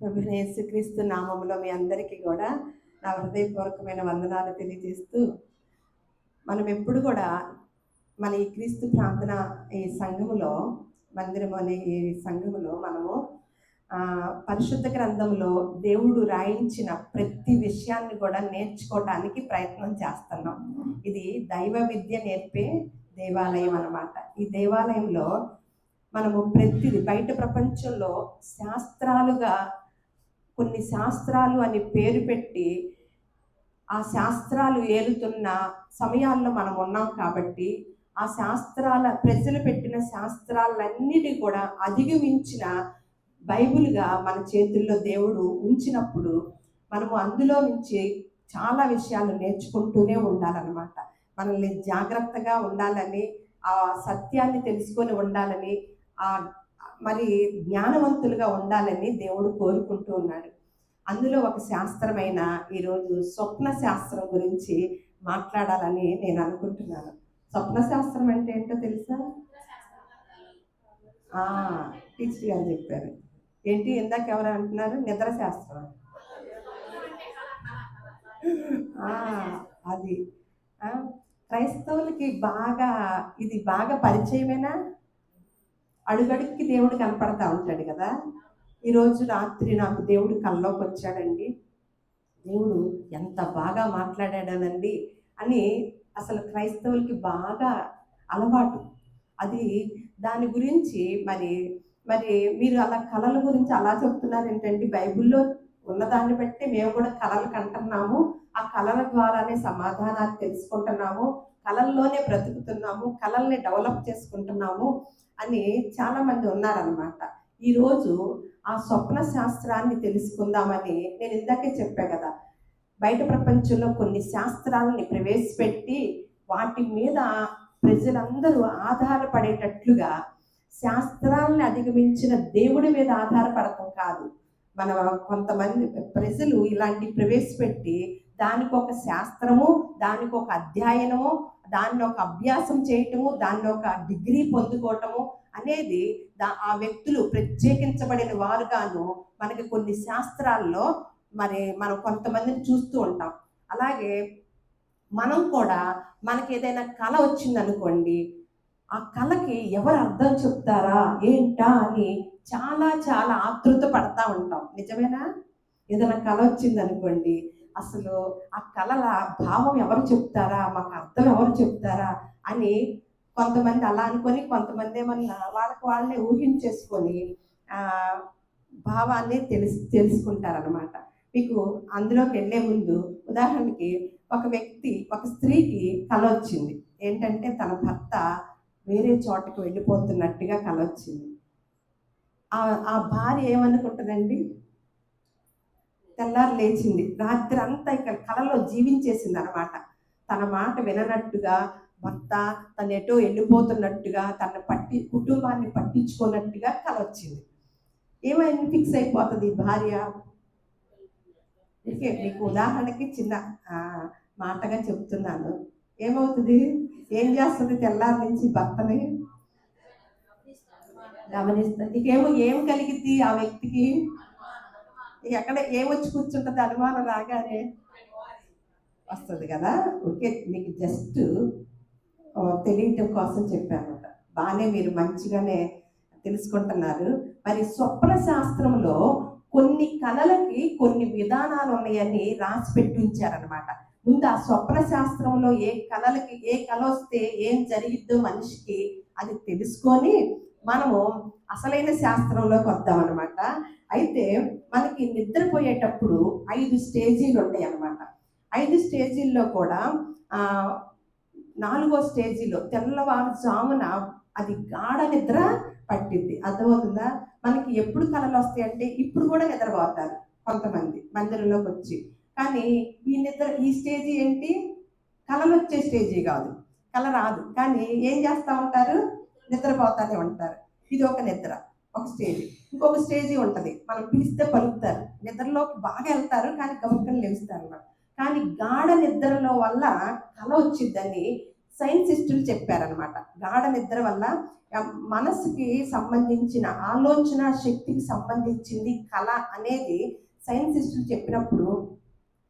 ప్రభువైన యేసుక్రీస్తు నామములో మీ అందరికీ కూడా నా హృదయపూర్వకమైన వందనాలు తెలియజేస్తూ, మనం ఎప్పుడు కూడా మన ఈ క్రీస్తు ప్రార్థన ఈ సంఘములో, మందిరం అనే ఈ సంఘములో మనము పరిశుద్ధ గ్రంథంలో దేవుడు రాయించిన ప్రతి విషయాన్ని కూడా నేర్చుకోవటానికి ప్రయత్నం చేస్తున్నాం. ఇది దైవ విద్య నేర్పే దేవాలయం అన్నమాట. ఈ దేవాలయంలో మనము ప్రతిది బయట ప్రపంచంలో శాస్త్రాలుగా కొన్ని శాస్త్రాలు అని పేరు పెట్టి ఆ శాస్త్రాలు ఏలుతున్న సమయాల్లో మనం ఉన్నాం కాబట్టి ఆ శాస్త్రాల ప్రజలు పెట్టిన శాస్త్రాలన్నిటి కూడా అధిగమించిన బైబిల్గా మన చేతుల్లో దేవుడు ఉంచినప్పుడు మనము అందులో నుంచి చాలా విషయాలు నేర్చుకుంటూనే ఉండాలన్నమాట. మనల్ని జాగ్రత్తగా ఉండాలని, ఆ సత్యాన్ని తెలుసుకొని ఉండాలని, ఆ మరి జ్ఞానవంతులుగా ఉండాలని దేవుడు కోరుకుంటూ ఉన్నాడు. అందులో ఒక శాస్త్రమైన ఈరోజు స్వప్న శాస్త్రం గురించి మాట్లాడాలని నేను అనుకుంటున్నాను. స్వప్న శాస్త్రం అంటే ఏంటో తెలుసా? టీచర్ గారు చెప్పారు. ఏంటి ఇందాక ఎవరు అంటున్నారు? నిద్ర శాస్త్రం. అది క్రైస్తవులకి ఇది బాగా పరిచయమేనా? అడుగడుక్కి దేవుడు కనపడతా ఉంటాడు కదా. ఈరోజు రాత్రి నాకు దేవుడు కల్లోకి వచ్చాడండి, దేవుడు ఎంత బాగా మాట్లాడాడనండి అని అసలు క్రైస్తవులకి బాగా అలవాటు. అది దాని గురించి మరి మరి మీరు అలా కళల గురించి అలా చెప్తున్నారు ఏంటంటే, బైబిల్లో ఉన్నదాన్ని బట్టి మేము కూడా కళలు కంటున్నాము, ఆ కళల ద్వారానే సమాధానాలు తెలుసుకుంటున్నాము, కళల్లోనే బ్రతుకుతున్నాము, కళల్ని డెవలప్ చేసుకుంటున్నాము అని చాలామంది ఉన్నారనమాట. ఈరోజు ఆ స్వప్న శాస్త్రాన్ని తెలుసుకుందామని నేను ఇందాకే చెప్పా కదా. బయట ప్రపంచంలో కొన్ని శాస్త్రాలని ప్రవేశపెట్టి వాటి మీద ప్రజలందరూ ఆధారపడేటట్లుగా, శాస్త్రాలను అధిగమించిన దేవుడి మీద ఆధారపడటం కాదు. మన కొంతమంది ప్రజలు ఇలాంటి ప్రవేశపెట్టి దానికి ఒక శాస్త్రము, దానికి ఒక అధ్యయనము, దాన్ని ఒక అభ్యాసం చేయటము, దాన్ని ఒక డిగ్రీ పొందుకోవటము అనేది ఆ వ్యక్తులు ప్రత్యేకించబడిన వారుగాను మనకి కొన్ని శాస్త్రాల్లో మరి మనం కొంతమందిని చూస్తూ ఉంటాం. అలాగే మనం కూడా మనకి ఏదైనా కళ వచ్చిందనుకోండి, ఆ కళకి ఎవరు అర్థం చెప్తారా ఏంటా అని చాలా చాలా ఆతృత పడతా ఉంటాం. నిజమేనా? ఏదైనా కళ వచ్చిందనుకోండి, అసలు ఆ కళల భావం ఎవరు చెప్తారా, మాకు అర్థం ఎవరు చెప్తారా అని కొంతమంది అలా అనుకొని, కొంతమంది ఏమన్నా వాళ్ళకి వాళ్ళే ఊహించేసుకొని భావాన్ని తెలుసుకుంటారనమాట. మీకు అందులోకి వెళ్ళే ముందు ఉదాహరణకి ఒక స్త్రీకి కళ వచ్చింది. ఏంటంటే తన భర్త వేరే చోటకి వెళ్ళిపోతున్నట్టుగా కళ వచ్చింది. ఆ భార్య ఏమనుకుంటుందండి? తెల్లారు లేచింది, రాత్రి అంతా ఇక్కడ కళలో జీవించేసింది అనమాట. తన మాట విననట్టుగా, భర్త తను ఎటో వెళ్ళిపోతున్నట్టుగా, కుటుంబాన్ని పట్టించుకున్నట్టుగా కళ వచ్చింది. ఏమైంది? ఫిక్స్ అయిపోతుంది భార్య. మీకు ఉదాహరణకి చిన్న మాటగా చెప్తున్నాను. ఏమవుతుంది? ఏం చేస్తుంది? తెల్లారి నుంచి భర్తని గమనిస్తుంది. ఏం కలిగిద్ది ఆ వ్యక్తికి? ఎక్కడ ఏమొచ్చి కూర్చుంటుంది? అనుమానం రాగానే వస్తుంది కదా. ఓకే, మీకు జస్ట్ తెలియటం కోసం చెప్పాను. బాగానే మీరు మంచిగానే తెలుసుకుంటున్నారు. మరి స్వప్న శాస్త్రంలో కొన్ని కళలకి కొన్ని విధానాలు ఉన్నాయని రాసి పెట్టి ఉంచారనమాట. ముందు ఆ స్వప్న శాస్త్రంలో ఏ కళ వస్తే ఏం జరిగిద్దో మనిషికి అది తెలుసుకొని మనము అసలైన శాస్త్రంలోకి వద్దామన్నమాట. అయితే మనకి నిద్రపోయేటప్పుడు 5 స్టేజీలు ఉంటాయి అన్నమాట. 5 స్టేజీల్లో కూడా 4వ స్టేజీలో తెల్లవారుజామున అది గాఢ నిద్ర పట్టింది. అర్థమవుతుందా? మనకి ఎప్పుడు కళలు వస్తాయంటే, ఇప్పుడు కూడా నిద్రపోతారు కొంతమంది మందిరంలోకి వచ్చి. కానీ ఈ స్టేజీ ఏంటి? కళలు వచ్చే స్టేజీ కాదు, కళ రాదు, కానీ ఏం చేస్తూ ఉంటారు? నిద్రపోతానే ఉంటారు. ఇది ఒక నిద్ర, ఒక స్టేజీ. ఇంకొక స్టేజీ ఉంటుంది, మనం పిలిస్తే పలుకుతారు, నిద్రలోకి బాగా వెళ్తారు కానీ గమనికలు లేస్తారు అన్నమాట. కానీ గాఢ నిద్రలో వల్ల కళ వచ్చిద్దని సైంటిస్టులు చెప్పారనమాట. గాఢ నిద్ర వల్ల మనసుకి సంబంధించిన ఆలోచన శక్తికి సంబంధించింది కళ అనేది సైంటిస్టులు చెప్పినప్పుడు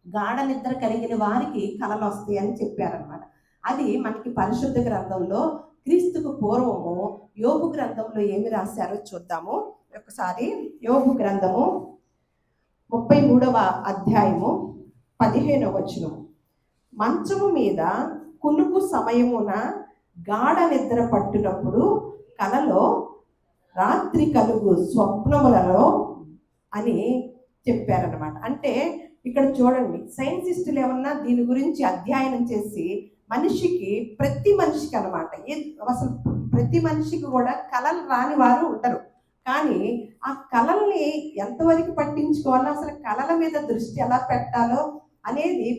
గాఢ నిద్ర కలిగిన వారికి కళలు వస్తాయి అని చెప్పారనమాట. అది మనకి పరిశుద్ధ గ్రంథంలో క్రీస్తుకు పూర్వము యోబు గ్రంథంలో ఏమి రాశారో చూద్దాము ఒకసారి. యోబు గ్రంథము 33వ అధ్యాయము 15వ వచనం. మంచము మీద కునుకు సమయమున గాఢ నిద్ర పట్టినప్పుడు కలలో రాత్రి కలుగు స్వప్నములలో అని చెప్పారనమాట. అంటే ఇక్కడ చూడండి, సైంటిస్టులు ఏమన్నా దీని గురించి అధ్యయనం చేసి ప్రతి మనిషికి అనమాట, అసలు ప్రతి మనిషికి కూడా కళలు రాని వారు ఉంటారు. కానీ ఆ కళల్ని ఎంతవరకు పట్టించుకోవాలో, అసలు కళల మీద దృష్టి ఎలా పెట్టాలో అనేది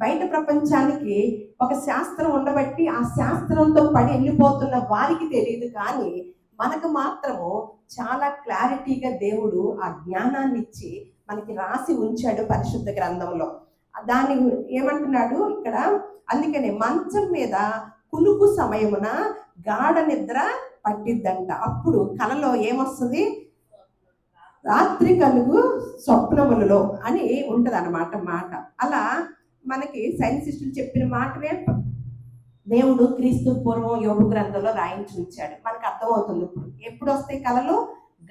బయట ప్రపంచానికి ఒక శాస్త్రం ఉండబట్టి ఆ శాస్త్రంతో పడి వెళ్ళిపోతున్న వారికి తెలియదు. కానీ మనకు మాత్రము చాలా క్లారిటీగా దేవుడు ఆ జ్ఞానాన్ని ఇచ్చి మనకి రాసి ఉంచాడు పరిశుద్ధ గ్రంథంలో. దాన్ని ఏమంటున్నాడు ఇక్కడ, అందుకనే మంచం మీద కునుకు సమయమున గాఢ నిద్ర పట్టిద్దంట. అప్పుడు కలలో ఏమొస్తుంది, రాత్రి కలుగు స్వప్నములలో అని ఉంటది అన్నమాట మాట. అలా మనకి సైంటిస్టులు చెప్పిన మాటనే దేవుడు క్రీస్తు పూర్వం యోబు గ్రంథంలో రాయించి ఉంచాడు. మనకు అర్థమవుతుంది. ఎప్పుడు వస్తాయి కళలు,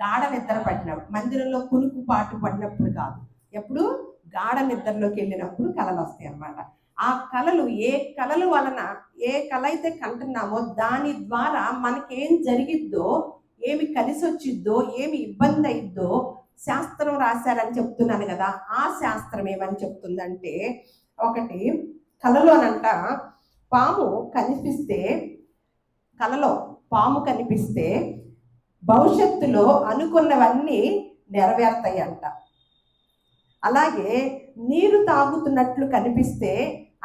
గాఢ నిద్ర పడినప్పుడు, మందిరంలో కునుకు పాటు పడినప్పుడు కాదు, ఎప్పుడు గాఢ నిద్రలోకి వెళ్ళినప్పుడు కళలు వస్తాయి అన్నమాట. ఆ కళలు ఏ కళల వలన ఏ కళ అయితే కంటున్నామో దాని ద్వారా మనకేం జరిగిద్దో, ఏమి కలిసి వచ్చిద్దో, ఏమి ఇబ్బంది అయిద్దో శాస్త్రం రాశారని చెప్తున్నాను కదా. ఆ శాస్త్రం ఏమని చెప్తుందంటే, ఒకటి కళలోనంట పాము కనిపిస్తే, కళలో పాము కనిపిస్తే భవిష్యత్తులో అనుకున్నవన్నీ నెరవేరుతాయంట. అలాగే నీరు తాగుతున్నట్లు కనిపిస్తే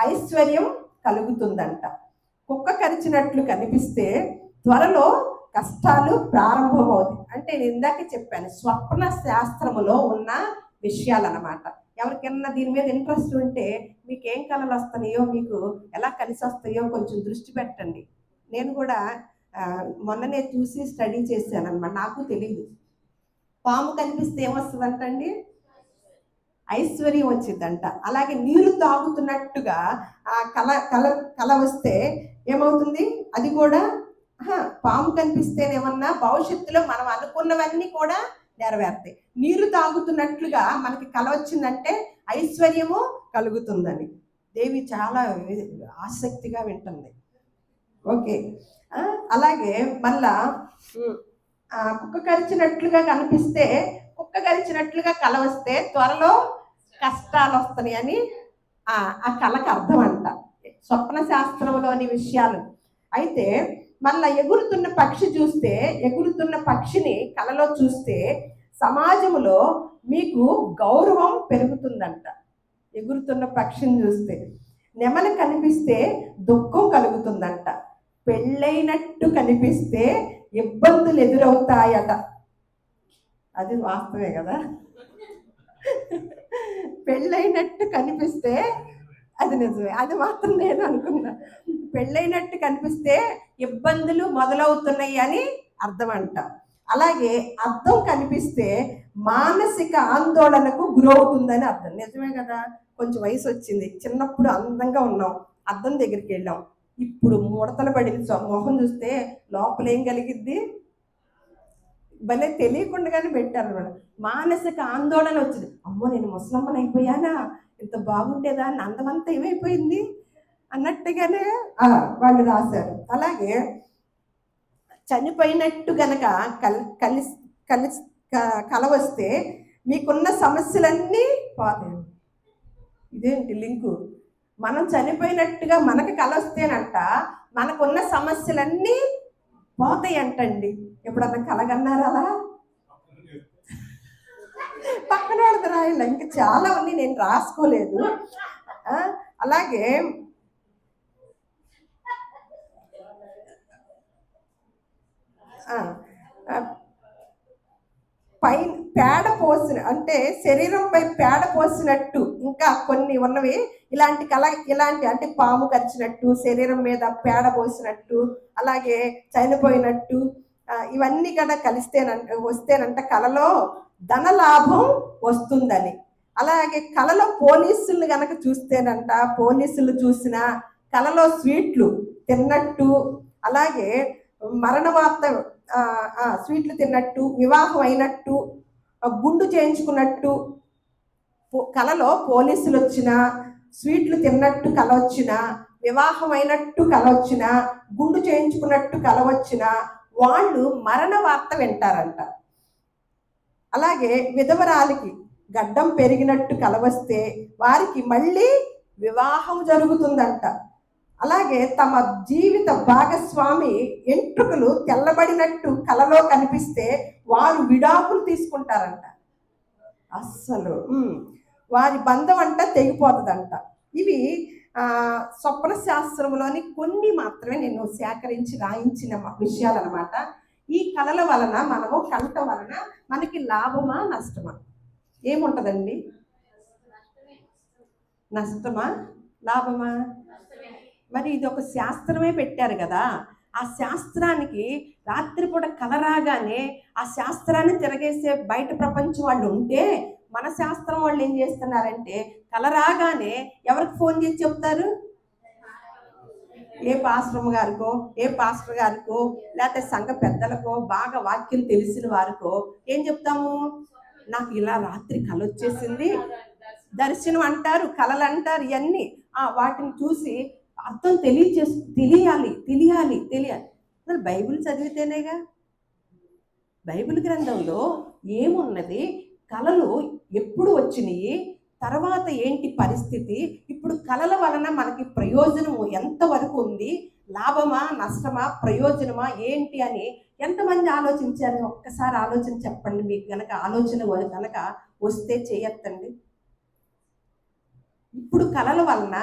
ఐశ్వర్యం కలుగుతుందంట. కుక్క కరిచినట్లు కనిపిస్తే త్వరలో కష్టాలు ప్రారంభమవుతాయి. అంటే నేను ఇందాక చెప్పాను, స్వప్న శాస్త్రములో ఉన్న విషయాలన్నమాట. ఎవరికైనా దీని మీద ఇంట్రెస్ట్ ఉంటే మీకు ఏం కళలు వస్తున్నాయో, మీకు ఎలా కలిసి వస్తాయో కొంచెం దృష్టి పెట్టండి. నేను కూడా మొన్ననే చూసి స్టడీ చేశాను అనమాట. నాకు తెలియదు. పాము కనిపిస్తే ఏమొస్తుందంటండి, ఐశ్వర్యం వచ్చిందంట. అలాగే నీరు తాగుతున్నట్టుగా ఆ కళ వస్తే ఏమవుతుంది, అది కూడా పాము కనిపిస్తేనేమన్నా భవిష్యత్తులో మనం అనుకున్నవన్నీ కూడా నెరవేరుతాయి. నీరు తాగుతున్నట్లుగా మనకి కళ వచ్చిందంటే ఐశ్వర్యము కలుగుతుందని. దేవి చాలా ఆసక్తిగా వింటుంది. ఓకే. అలాగే మళ్ళా కుక్క కరిచినట్లుగా కనిపిస్తే, కుక్క కరిచినట్లుగా కళ వస్తే త్వరలో కష్టాలు వస్తాయి అని ఆ కళకు అర్థం అంట, స్వప్న శాస్త్రంలోని విషయాలు. అయితే మళ్ళా ఎగురుతున్న పక్షి చూస్తే, ఎగురుతున్న పక్షిని కళలో చూస్తే సమాజంలో మీకు గౌరవం పెరుగుతుందంట. ఎగురుతున్న పక్షిని చూస్తే. నెమలి కనిపిస్తే దుఃఖం కలుగుతుందంట. పెళ్ళైనట్టు కనిపిస్తే ఇబ్బందులు ఎదురవుతాయట. అది వాస్తవే కదా. పెళ్ళైనట్టు కనిపిస్తే అది నిజమే, అది మాత్రం నేను అనుకున్నా. పెళ్ళైనట్టు కనిపిస్తే ఇబ్బందులు మొదలవుతున్నాయి అని అర్థం అంట. అలాగే అర్థం కనిపిస్తే మానసిక ఆందోళనకు గురవుతుందని అర్థం. నిజమే కదా. కొంచెం వయసు వచ్చింది, చిన్నప్పుడు అందంగా ఉన్నాం, అద్దం దగ్గరికి వెళ్ళాం, ఇప్పుడు ముడతలు పడిన మొహం చూస్తే లోపల ఏం కలిగిద్ది, భలే తెలియకుండానే పెట్టారు అన్నమాట. మానసిక ఆందోళన వచ్చింది. అమ్మో నేను ముసలమ్మని అయిపోయానా, ఇంత బాగుండేదా, అందమంతా ఏమైపోయింది అన్నట్టుగానే వాళ్ళు రాశారు. అలాగే చనిపోయినట్టు గనక కల వస్తే మీకున్న సమస్యలన్నీ పోతాయి. ఇదేంటి లింకు, మనం చనిపోయినట్టుగా మనకు కల వస్తేనంట మనకున్న సమస్యలన్నీ పోతాయి అంటండి. ఎప్పుడన్నా కలగన్నారా అలా? పక్కన రాయాల, ఇంకా చాలా ఉంది, నేను రాసుకోలేదు. అలాగే పైన పేడ పోసిన, అంటే శరీరంపై పేడ పోసినట్టు ఇంకా కొన్ని ఉన్నవి. ఇలాంటి అంటే పాము కరిచినట్టు, శరీరం మీద పేడ పోసినట్టు, అలాగే చనిపోయినట్టు, ఇవన్నీ కూడా వస్తేనంట కలలో ధనలాభం వస్తుందని. అలాగే కలలో పోలీసులు గనక చూస్తేనంట, పోలీసులు చూసిన కలలో స్వీట్లు తిన్నట్టు, అలాగే మరణ వార్త స్వీట్లు తిన్నట్టు, వివాహం అయినట్టు, గుండు చేయించుకున్నట్టు, కలలో పోలీసులు వచ్చినా, స్వీట్లు తిన్నట్టు కల వచ్చినా, వివాహం అయినట్టు కల వచ్చినా, గుండు చేయించుకున్నట్టు కల వచ్చినా వాళ్ళు మరణ వార్త వింటారంట. అలాగే విధవరాలికి గడ్డం పెరిగినట్టు కల వస్తే వారికి మళ్ళీ వివాహం జరుగుతుందంట. అలాగే తమ జీవిత భాగస్వామి ఎంట్రుకలు తెల్లబడినట్టు కలలో కనిపిస్తే వారు విడాకులు తీసుకుంటారంట. అస్సలు వారి బంధం అంట తెగిపోతుందంట. ఇవి స్వప్న శాస్త్రంలోని కొన్ని మాత్రమే నేను సేకరించి రాయించిన విషయాలు అనమాట. ఈ కళల వలన మనము కంట వలన మనకి లాభమా నష్టమా? ఏముంటదండి? నష్టమా లాభమా? మరి ఇది ఒక శాస్త్రమే పెట్టారు కదా. ఆ శాస్త్రానికి రాత్రిపూట కల రాగానే ఆ శాస్త్రాన్ని తిరగేసే బయట ప్రపంచం వాళ్ళు ఉంటే, మన శాస్త్రం వాళ్ళు ఏం చేస్తున్నారంటే కల రాగానే ఎవరికి ఫోన్ చేసి చెప్తారు? ఏ పాస్టర్ గారికో, ఏ పాస్టర్ గారికో, లేకపోతే సంఘ పెద్దలకో, బాగా వాక్యం తెలిసిన వారికో ఏం చెప్తాము? నాకు ఇలా రాత్రి కల వచ్చేసింది, దర్శనం అంటారు, కళలు అంటారు, ఇవన్నీ వాటిని చూసి అర్థం తెలియాలి. మరి బైబిల్ చదివితేనేగా. బైబిల్ గ్రంథంలో ఏమున్నది, కళలు ఎప్పుడు వచ్చినాయి, తర్వాత ఏంటి పరిస్థితి, ఇప్పుడు కళల వలన మనకి ప్రయోజనము ఎంతవరకు ఉంది, లాభమా నష్టమా ప్రయోజనమా ఏంటి అని ఎంతమంది ఆలోచించారు? ఒక్కసారి ఆలోచన చెప్పండి. మీకు కనుక ఆలోచన కనుక వస్తే చేయొద్దండి. ఇప్పుడు కళల వలన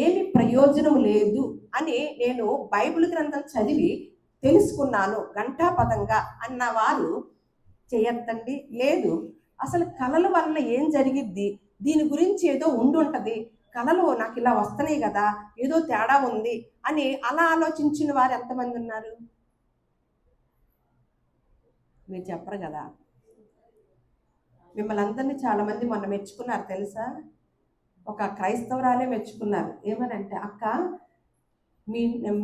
ఏమి ప్రయోజనం లేదు అని నేను బైబిల్ గ్రంథం చదివి తెలుసుకున్నాను ఘంటాపదంగా అన్నవారు చేయొద్దండి. లేదు, అసలు కళల వలన ఏం జరిగిద్ది, దీని గురించి ఏదో ఉండుంటది, కళలు నాకు ఇలా వస్తున్నాయి కదా, ఏదో తేడా ఉంది అని అలా ఆలోచించిన వారు ఎంతమంది ఉన్నారు? మీరు చెప్పరు కదా. మిమ్మల్ని అందరినీ చాలా మంది మొన్న మెచ్చుకున్నారు తెలుసా. ఒక క్రైస్తవరాలే మెచ్చుకున్నారు. ఏమనంటే, అక్క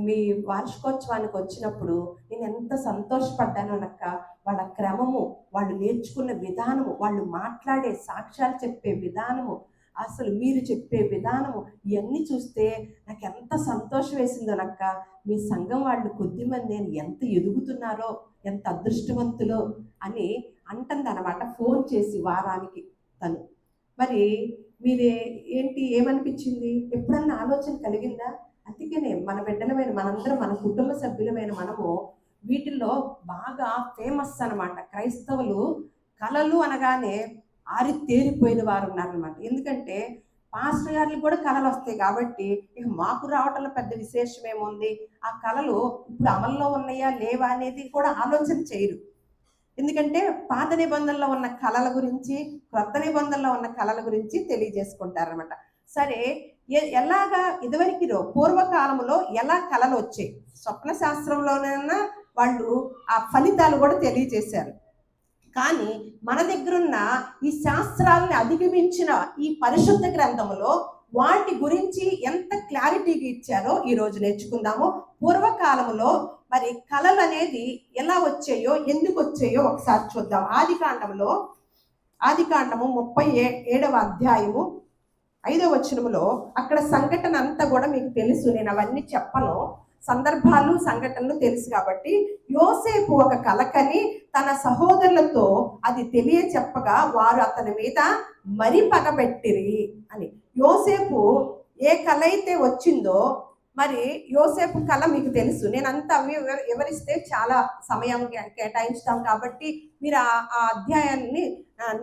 మీ వార్షికోత్సవానికి వచ్చినప్పుడు నేను ఎంత సంతోషపడ్డాను అక్క. వాళ్ళ క్రమము, వాళ్ళు నేర్చుకున్న విధానము, వాళ్ళు మాట్లాడే సాక్ష్యాలు చెప్పే విధానము, అసలు మీరు చెప్పే విధానము, ఇవన్నీ చూస్తే నాకు ఎంత సంతోషం వేసిందోనక్క. మీ సంఘం వాళ్ళు కొద్దిమంది ఎంత ఎదుగుతున్నారో, ఎంత అదృష్టవంతులో అని అంటుందన్నమాట ఫోన్ చేసి వారానికి తను. మరి మీరే ఏమనిపించింది? ఎప్పుడన్నా ఆలోచన కలిగిందా? అందుకనే మన బిడ్డలమైన మనందరం, మన కుటుంబ సభ్యులమైన మనము వీటిల్లో బాగా ఫేమస్ అనమాట. క్రైస్తవులు కళలు అనగానే ఆరితేరిపోయిన వారు ఉన్నారనమాట. ఎందుకంటే పాస్టర్ గారికి కూడా కళలు వస్తాయి కాబట్టి ఇక మాకు రావటంలో పెద్ద విశేషం ఏముంది, ఆ కళలు ఇప్పుడు అమల్లో ఉన్నాయా లేవా అనేది కూడా ఆలోచన చేయరు. ఎందుకంటే పాత నిబంధనలో ఉన్న కళల గురించి, క్రొత్త నిబంధనలో ఉన్న కళల గురించి తెలియజేసుకుంటారనమాట. సరే, ఎలాగా ఇదివరకు పూర్వకాలంలో ఎలా కళలు వచ్చాయి, స్వప్న శాస్త్రంలోనైనా వాళ్ళు ఆ ఫలితాలు కూడా తెలియజేశారు. కానీ మన దగ్గరున్న ఈ శాస్త్రాలని అధిగమించిన ఈ పరిశుద్ధ గ్రంథంలో వాటి గురించి ఎంత క్లారిటీగా ఇచ్చారో ఈరోజు నేర్చుకుందాము. పూర్వకాలంలో మరి కళలు అనేది ఎలా వచ్చాయో, ఎందుకు వచ్చాయో ఒకసారి చూద్దాం. ఆదికాండము 37వ అధ్యాయము 5వ వచనములో అక్కడ సంఘటన అంతా కూడా మీకు తెలుసు, నేను అవన్నీ చెప్పను. సందర్భాలు సంఘటనలు తెలుసు కాబట్టి, యోసేపు ఒక కలకని తన సహోదరులతో అది తెలియచెప్పగా వారు అతని మీద మరి పగబెట్టిరి అని. యోసేపు ఏ కళ అయితే వచ్చిందో, మరి యోసేపు కళ మీకు తెలుసు. నేను అంతా వివరిస్తే చాలా సమయం కేటాయించుతాం కాబట్టి మీరు ఆ అధ్యాయాన్ని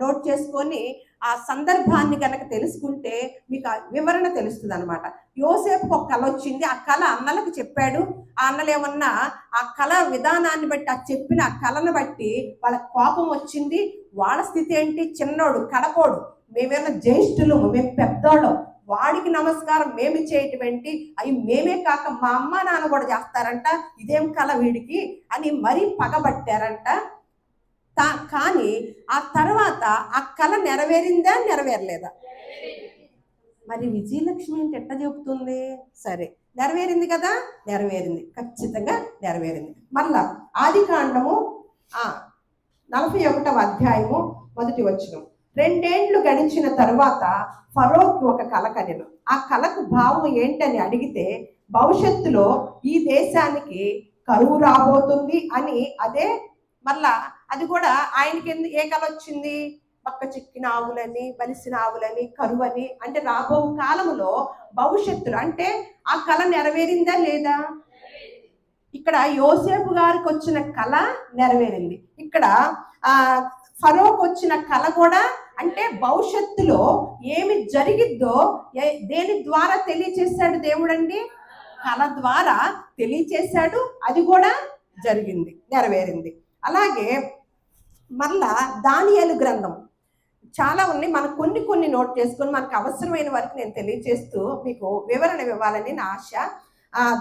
నోట్ చేసుకొని ఆ సందర్భాన్ని కనుక తెలుసుకుంటే మీకు వివరణ తెలుస్తుంది అనమాట. యోసేపుకు ఒక కళ వచ్చింది, ఆ కళ అన్నలకు చెప్పాడు. ఆ అన్నలు ఏమన్నా ఆ కళ విధానాన్ని బట్టి, ఆ చెప్పిన ఆ కళను బట్టి వాళ్ళ కోపం వచ్చింది. వాళ్ళ స్థితి ఏంటి? చిన్నోడు, కడపోడు, మేమేమన్నా జ్యేష్ఠులు, మేము పెద్దోళ్ళం, వాడికి నమస్కారం మేము చేయటువంటి అవి మేమే కాక మా అమ్మ నాన్న కూడా చేస్తారంట, ఇదేం కళ వీడికి అని మరీ పగబట్టారంట. కానీ ఆ తర్వాత ఆ కళ నెరవేరిందా నెరవేరలేదా? మరి విజయలక్ష్మి అంటే ఎట్లా చెబుతుంది? సరే, నెరవేరింది కదా, నెరవేరింది, ఖచ్చితంగా నెరవేరింది. మళ్ళా ఆదికాండము 41వ అధ్యాయము 1వ వచనం. 2 ఏండ్లు గడిచిన తరువాత ఫరోకి ఒక కల కనెను. ఆ కలకు భావం ఏంటని అడిగితే, భవిష్యత్తులో ఈ దేశానికి కరువు రాబోతుంది అని. అదే మళ్ళా అది కూడా ఆయనకి ఏ కల వచ్చింది? పక్క చిక్కిన ఆవులని, బలిసిన ఆవులని, కరువని, అంటే రాబో కాలములో భవిష్యత్తులో. అంటే ఆ కళ నెరవేరిందా లేదా? ఇక్కడ యోసేపు గారికి వచ్చిన కళ నెరవేరింది. ఇక్కడ ఫరోకు వచ్చిన కళ కూడా, అంటే భవిష్యత్తులో ఏమి జరిగిద్దో దేని ద్వారా తెలియచేశాడు దేవుడండి? కళ ద్వారా తెలియచేశాడు. అది కూడా జరిగింది, నెరవేరింది. అలాగే మళ్ళా దానియేలు గ్రంథం చాలా ఉన్నాయి, మనకు కొన్ని నోట్ చేసుకొని మనకు అవసరమైన వరకు నేను తెలియజేస్తూ మీకు వివరణ ఇవ్వాలని నా ఆశ.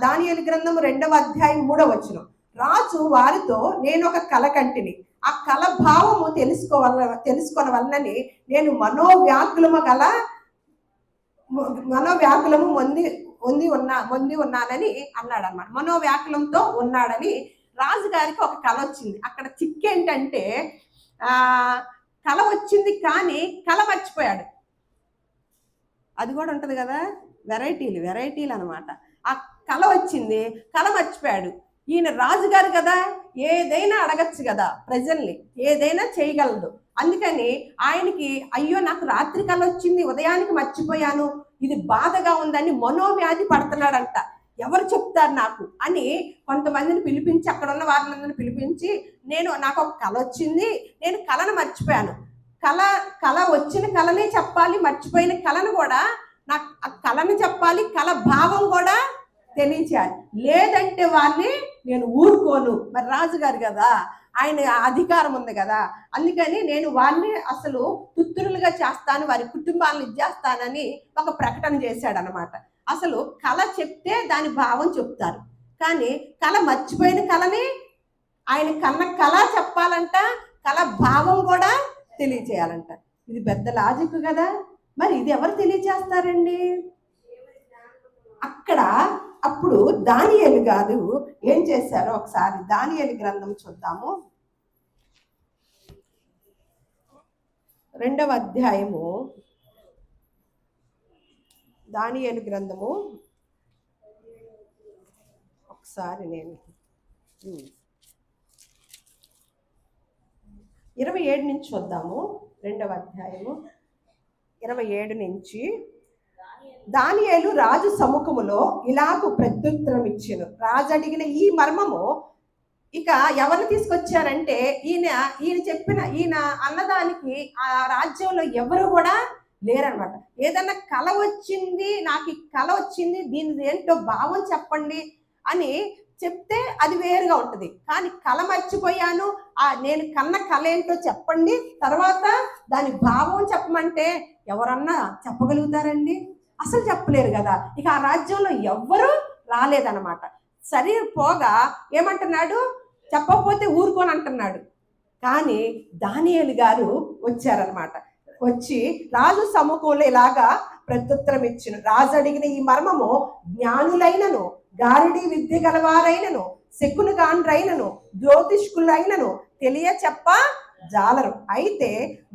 దానియేలు గ్రంథం 2వ అధ్యాయం 3వ వచనం. రాజు వారితో, నేను ఒక కల కంటిని, ఆ కల భావము తెలుసుకోవాలని నేను మనోవ్యాకులము పొంది ఉన్నానని అన్నాడు అన్నమాట. మనోవ్యాకులంతో ఉన్నాడని రాజుగారికి ఒక కళ వచ్చింది. అక్కడ చిక్కేంటంటే కళ వచ్చింది కానీ కళ మర్చిపోయాడు. అది కూడా ఉంటది కదా, వెరైటీలు అనమాట. ఆ కళ వచ్చింది, కళ మర్చిపోయాడు. ఈయన రాజుగారు కదా, ఏదైనా అడగచ్చు కదా, ప్రజల్ని ఏదైనా చేయగలదు. అందుకని ఆయనకి, అయ్యో నాకు రాత్రి కళ వచ్చింది, ఉదయానికి మర్చిపోయాను, ఇది బాధగా ఉందని మనోవ్యాధి పడుతున్నాడంట. ఎవరు చెప్తారు నాకు అని కొంతమందిని పిలిపించి, అక్కడ ఉన్న వారిని పిలిపించి, నాకు ఒక కళ వచ్చింది, నేను కళను మర్చిపోయాను, కళ వచ్చిన కళనే చెప్పాలి, మర్చిపోయిన కళను కూడా నాకు ఆ కళను చెప్పాలి, కళ భావం కూడా తెలియచేయాలి, లేదంటే వారిని నేను ఊరుకోను. మరి రాజుగారు కదా, ఆయన అధికారం ఉంది కదా, అందుకని నేను వారిని అసలు తుత్తురులుగా చేస్తాను, వారి కుటుంబాలను ఇచ్చేస్తానని ఒక ప్రకటన చేశాడు అనమాట. అసలు కళ చెప్తే దాని భావం చెప్తారు, కానీ కళ మర్చిపోయిన కళని ఆయన కళ చెప్పాలంట, కళ భావం కూడా తెలియచేయాలంట. ఇది పెద్ద లాజిక్ కదా. మరి ఇది ఎవరు తెలియచేస్తారండి? అక్కడ అప్పుడు దానియేలు గారు ఏం చేశారో ఒకసారి దానియేలు గ్రంథం చూద్దాము. 2వ అధ్యాయము దానియేలు గ్రంథము ఒకసారి నేను 27 నుంచి చూద్దాము. 2వ అధ్యాయము 27 నుంచి. దానియేలు రాజు సముఖములో ఇలాగు ప్రత్యుత్తరం ఇచ్చెను. రాజు అడిగిన ఈ మర్మము ఇక ఎవరు తీసుకొచ్చారంటే, ఈయన అన్నదానికి ఆ రాజ్యంలో ఎవరు కూడా లేరనమాట. ఏదన్నా కళ వచ్చింది, నాకు ఈ కళ వచ్చింది, దీని ఏంటో భావం చెప్పండి అని చెప్తే అది వేరుగా ఉంటుంది. కానీ కళ మర్చిపోయాను, నేను కన్న కళ ఏంటో చెప్పండి, తర్వాత దాని భావం చెప్పమంటే ఎవరన్నా చెప్పగలుగుతారండి? అసలు చెప్పలేరు కదా. ఇక ఆ రాజ్యంలో ఎవ్వరూ రాలేదన్నమాట. పోగా ఏమంటున్నాడు? చెప్పకపోతే ఊరుకోని అంటున్నాడు. కానీ దానియేలు గారు వచ్చారనమాట. వచ్చి రాజు సముఖంలో ఇలాగా ప్రత్యుత్తరం ఇచ్చిన. రాజు అడిగిన ఈ మర్మము జ్ఞానులైనను, గారిడి విద్య గలవారైనను, శకునుగాండ్రైనను, జ్యోతిష్కులైనను తెలియ చెప్ప జాలరు. అయితే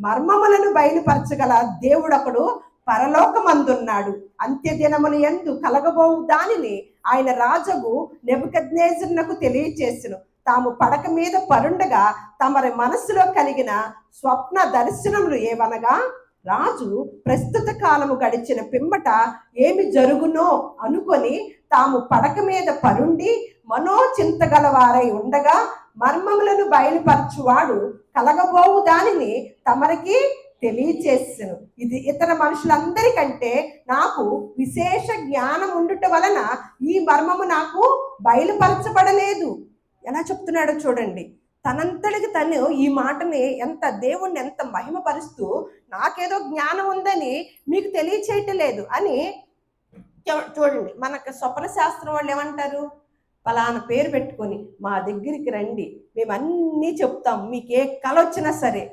మర్మములను బయలుపరచగల దేవుడొకడు పరలోకమందున్నాడు. అంత్యదినముల యందు కలగబోవు దానిని ఆయన రాజుకు నెబుకద్నెజరునకు తెలియచేసెను. తాము పడక మీద పరుండగా తమరి మనస్సులో కలిగిన స్వప్న దర్శనములు ఏవనగా, రాజు ప్రస్తుత కాలము గడిచిన పిమ్మట ఏమి జరుగునో అనుకొని తాము పడక మీద పరుండి మనోచింతగలవారై ఉండగా మర్మములను బయలుపరచువాడు కలగబోవు దానిని తమరికి తెలియచేసెను. ఇది ఇతర మనుషులందరికంటే నాకు విశేష జ్ఞానం ఉండుట వలన ఈ మర్మము నాకు బయలుపరచబడలేదు. ఎలా చెప్తున్నాడో చూడండి. తనంతటికి తను ఈ మాటని దేవుణ్ణి ఎంత మహిమపరుస్తూ, నాకేదో జ్ఞానం ఉందని మీకు తెలియచేయటం లేదు అని చూడండి. మనకు స్వప్న శాస్త్రం వాళ్ళు ఏమంటారు, పలానా పేరు పెట్టుకొని మా దగ్గరికి రండి, మేము అన్నీ చెప్తాం, మీకు ఏ కళ వచ్చినా సరే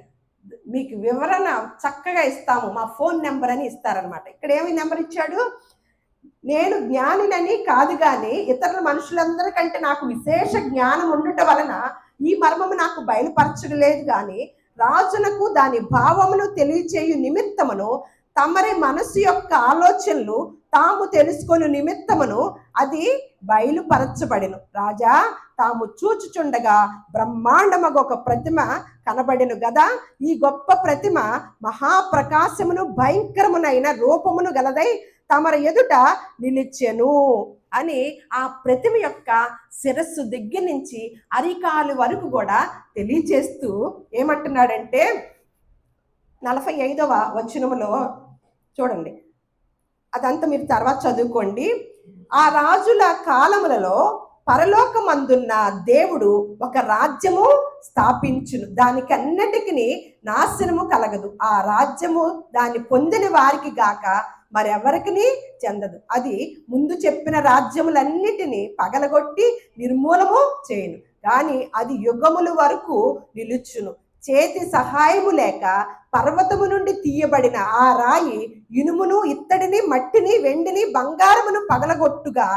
మీకు వివరణ చక్కగా ఇస్తాము, మా ఫోన్ నెంబర్ అని ఇస్తారనమాట. ఇక్కడ ఏమి నెంబర్ ఇచ్చాడు, నేను జ్ఞానినని కాదు కానీ ఇతరుల మనుషులందరికంటే నాకు విశేష జ్ఞానం ఉండటం వలన ఈ మర్మము నాకు బయలుపరచలేదు కానీ రాజునకు దాని భావమును తెలియచేయు నిమిత్తమును తమరి మనసు యొక్క ఆలోచనలు తాము తెలుసుకొని నిమిత్తమును అది బయలుపరచబడిను. రాజా తాము చూచుచుండగా బ్రహ్మాండమగు ఒక ప్రతిమ కనబడిను గదా, ఈ గొప్ప ప్రతిమ మహాప్రకాశమును భయంకరమునైన రూపమును గలదై తమర ఎదుట నిలిచెను అని ఆ ప్రతిమ యొక్క శిరస్సు దగ్గర నుంచి అరికాలు వరకు కూడా తెలియచేస్తూ ఏమంటున్నాడంటే 45వ వచనములో చూడండి, అదంతా మీరు తర్వాత చదువుకోండి. ఆ రాజుల కాలములలో పరలోకమందున్న దేవుడు ఒక రాజ్యము స్థాపించును, దానికి అన్నిటికీ నాశనము కలగదు, ఆ రాజ్యము దాన్ని పొందిన వారికి గాక మరెవరికి చెందదు. అది ముందు చెప్పిన రాజ్యములన్నిటినీ పగలగొట్టి నిర్మూలము చేయను, కానీ అది యుగముల వరకు నిలుచును. చేతి సహాయము లేక పర్వతము నుండి తీయబడిన ఆ రాయి ఇనుమును ఇత్తడిని మట్టిని వెండిని బంగారమును పగలగొట్టుగా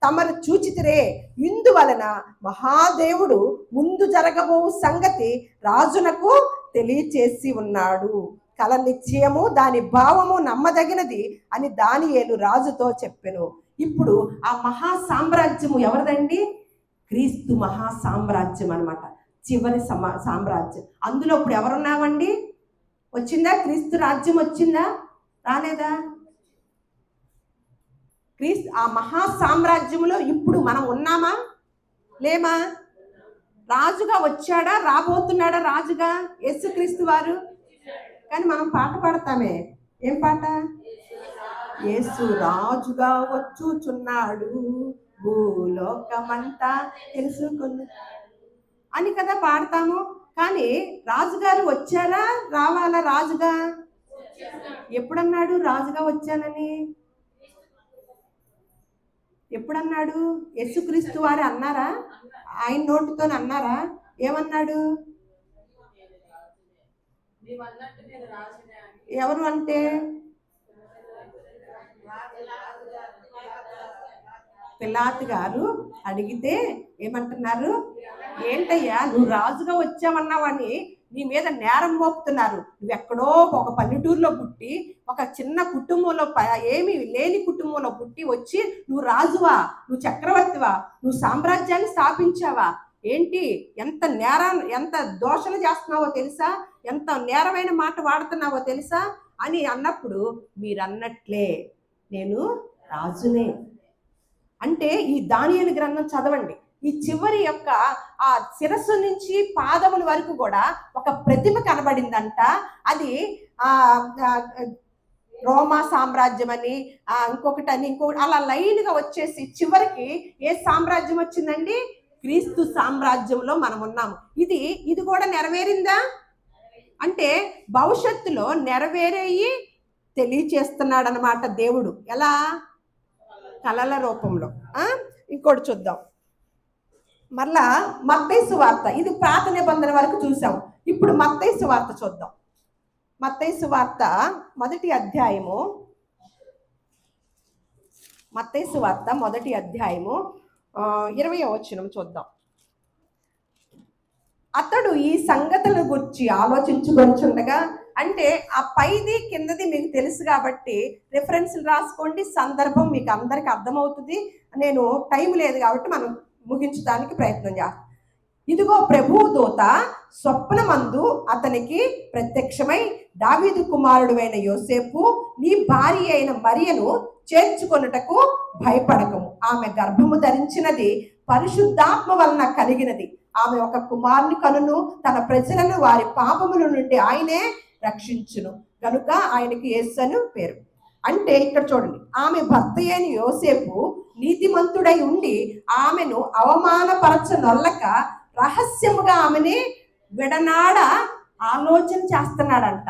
తమరు చూచితిరే. ఇందువలన మహాదేవుడు ముందు జరగబో సంగతి రాజునకు తెలియచేసి ఉన్నాడు. కల నిశ్చయము దాని భావము నమ్మదగినది అని దానియేలు రాజుతో చెప్పెను. ఇప్పుడు ఆ మహా సామ్రాజ్యము ఎవరిదండి? క్రీస్తు మహా సామ్రాజ్యం అనమాట, చివరి సామ్రాజ్యం. అందులో ఇప్పుడు ఎవరున్నామండి? వచ్చిందా? క్రీస్తు రాజ్యం వచ్చిందా? రాలేదా? ఆ మహా సామ్రాజ్యంలో ఇప్పుడు మనం ఉన్నామా? లేమా? రాజుగా వచ్చాడా? రాబోతున్నాడా రాజుగా యేసుక్రీస్తు వారు? కానీ మనం పాట పాడతామే, ఏం పాట? యేసు రాజుగా వచ్చుచున్నాడు భూలోకమంతా తెలుసుకుని అని కదా పాడతాము. కానీ రాజుగారు వచ్చారా? రావాలా రాజుగా? ఎప్పుడన్నాడు రాజుగా వచ్చానని? ఎప్పుడన్నాడు? యేసుక్రీస్తు వారు అన్నారా? ఆయన నోటితో అన్నారా? ఏమన్నాడు? ఎవరు అంటే పిలాతు గారు అడిగితే ఏమంటున్నారు? ఏంటయ్యా నువ్వు రాజుగా వచ్చావన్నావని నీ మీద నేరం మోపుతున్నారు. నువ్వెక్కడో ఒక పల్లెటూరులో పుట్టి ఒక చిన్న కుటుంబంలో ఏమీ లేని కుటుంబంలో పుట్టి వచ్చి నువ్వు రాజువా, నువ్వు చక్రవర్తివా, నువ్వు సామ్రాజ్యాన్ని స్థాపించావా? ఏంటి ఎంత దోషణ చేస్తున్నావో తెలుసా, ఎంత నేరమైన మాట వాడుతున్నావో తెలుసా అని అన్నప్పుడు మీరన్నట్లే నేను రాజునే అంటే ఈ దానియేలు గ్రంథం చదవండి. ఈ చివరి యొక్క ఆ శిరస్సు నుంచి పాదముల వరకు కూడా ఒక ప్రతిమ కనబడిందంట. అది రోమా సామ్రాజ్యం అని ఇంకొకటి అని ఇంకొకటి అలా లైన్గా వచ్చేసి చివరికి ఏ సామ్రాజ్యం వచ్చిందండి? క్రీస్తు సామ్రాజ్యంలో మనం ఉన్నాము. ఇది కూడా నెరవేరిందా అంటే భవిష్యత్తులో నెరవేరేయి తెలియచేస్తున్నాడు అనమాట దేవుడు. ఎలా? కలల రూపంలో. ఇంకోటి చూద్దాం. మరలా మత్తయి సువార్త, ఇది పాత నిబంధన వరకు చూసాం. ఇప్పుడు మత్తయి సువార్త చూద్దాం. మత్తయి సువార్త మొదటి అధ్యాయము 20వ వచనం చూద్దాం. అతడు ఈ సంగతుల గురించి ఆలోచించుకొనిచుండగా, అంటే ఆ పైది కిందది మీకు తెలుసు కాబట్టి రిఫరెన్స్లు రాసుకోండి, సందర్భం మీకు అందరికి అర్థమవుతుంది. నేను టైం లేదు కాబట్టి మనం ముగించడానికి ప్రయత్నం చేస్తాం. ఇదిగో ప్రభువు దూత స్వప్నమందు అతనికి ప్రత్యక్షమై, దావీదు కుమారుడువైన యోసేపు, నీ భార్య అయిన మరియను చేర్చుకొనుటకు భయపడకము, ఆమె గర్భము ధరించినది పరిశుద్ధాత్మ వలన కలిగినది, ఆమె ఒక కుమారుని కనును, తన ప్రజలను వారి పాపముల నుండి ఆయనే రక్షించును, కనుక ఆయనకి యేసు అని పేరు. అంటే ఇక్కడ చూడండి, ఆమె భర్త అయిన యోసేపు నీతిమంతుడై ఉండి ఆమెను అవమానపరచనొల్లక రహస్యముగా ఆమెని విడనాడ ఆలోచన చేస్తున్నాడంట.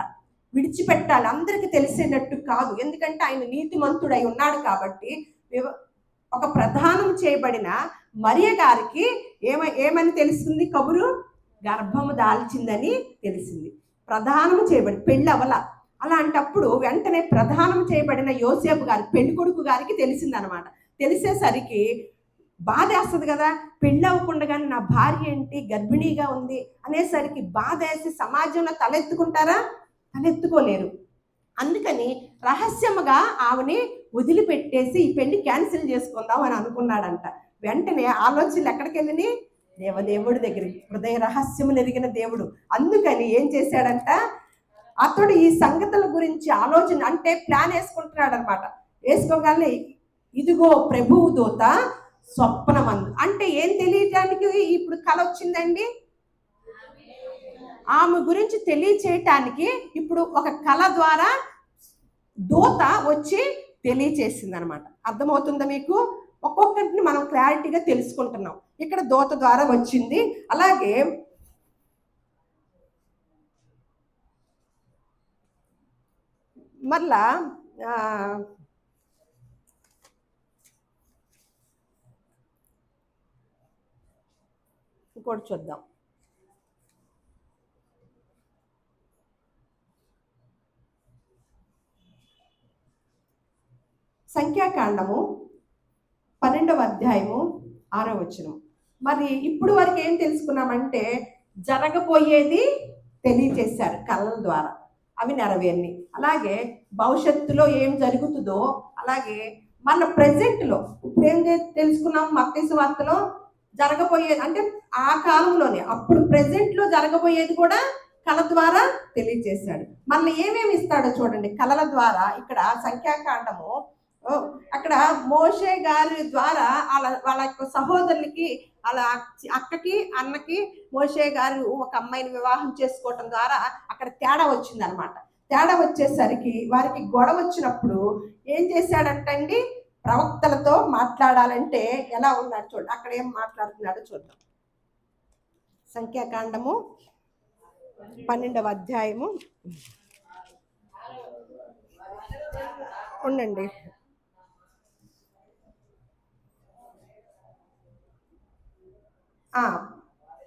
విడిచిపెట్టాలి, అందరికీ తెలిసేటట్టు కాదు. ఎందుకంటే ఆయన నీతిమంతుడై ఉన్నాడు కాబట్టి. ఒక ప్రధానం చేయబడిన మరియ గారికి ఏమని తెలిసింది? కబురు గర్భము దాల్చిందని తెలిసింది. ప్రధానం చేయబడి పెళ్ళి అవల. అలాంటప్పుడు వెంటనే ప్రధానం చేయబడిన యోసేపు గారి పెళ్లి కొడుకు గారికి తెలిసిందనమాట. తెలిసేసరికి బాధేస్తుంది కదా, పెళ్ళి అవ్వకుండగానే నా భార్య ఏంటి గర్భిణీగా ఉంది అనేసరికి బాధేసి సమాజంలో తలెత్తుకుంటారా? తలెత్తుకోలేరు. అందుకని రహస్యముగా ఆమెని వదిలిపెట్టేసి ఈ పెళ్లి క్యాన్సిల్ చేసుకుందాం అని అనుకున్నాడంట. వెంటనే ఆలోచనలు ఎక్కడికి వెళ్ళిని? దేవదేవుడి దగ్గరికి. హృదయ రహస్యములు ఎరిగిన దేవుడు. అందుకని ఏం చేశాడంట, అతడు ఈ సంగతుల గురించి ఆలోచన అంటే ప్లాన్ వేసుకుంటున్నాడు అనమాట. వేసుకోగానే ఇదిగో ప్రభువు దూత స్వప్నమందు, అంటే ఏం తెలియటానికి ఇప్పుడు కల వచ్చిందండి? ఆమె గురించి తెలియచేయటానికి ఇప్పుడు ఒక కళ ద్వారా దూత వచ్చి తెలియచేసింది అనమాట. అర్థమవుతుందా మీకు? ఒక్కొక్కటిని మనం క్లారిటీగా తెలుసుకుంటున్నాం. ఇక్కడ దూత ద్వారా వచ్చింది. అలాగే మరలా ఇంకోటి చూద్దాం. సంఖ్యాకాండము 12వ అధ్యాయము 6వ వచనం. మరి ఇప్పుడు వరకు ఏం తెలుసుకున్నామంటే జరగబోయేది తెలియచేశారు కళ్ళ ద్వారా, అవి నెరవేరిని. అలాగే భవిష్యత్తులో ఏం జరుగుతుందో, అలాగే మన ప్రెజెంట్లో ఇప్పుడు ఏం తెలుసుకున్నాం? మత్తయి సువార్తలో జరగబోయేది అంటే ఆ కాలంలోనే, అప్పుడు ప్రెజెంట్లో జరగబోయేది కూడా కళ ద్వారా తెలియజేశాడు. మళ్ళీ ఏమేమి ఇస్తాడో చూడండి కళల ద్వారా. ఇక్కడ సంఖ్యాకాండము అక్కడ మోషే గారి ద్వారా వాళ్ళ యొక్క సహోదరులకి, వాళ్ళ అక్కకి అన్నకి మోషే గారు ఒక అమ్మాయిని వివాహం చేసుకోవటం ద్వారా అక్కడ తేడా వచ్చింది అనమాట. తేడా వచ్చేసరికి వారికి గొడవ వచ్చినప్పుడు ఏం చేశాడంటండి, ప్రవక్తలతో మాట్లాడాలంటే ఎలా ఉన్నాడు చూడండి. అక్కడ ఏం మాట్లాడుతున్నాడో చూద్దాం. సంఖ్యాకాండము 12వ అధ్యాయము ఉండండి.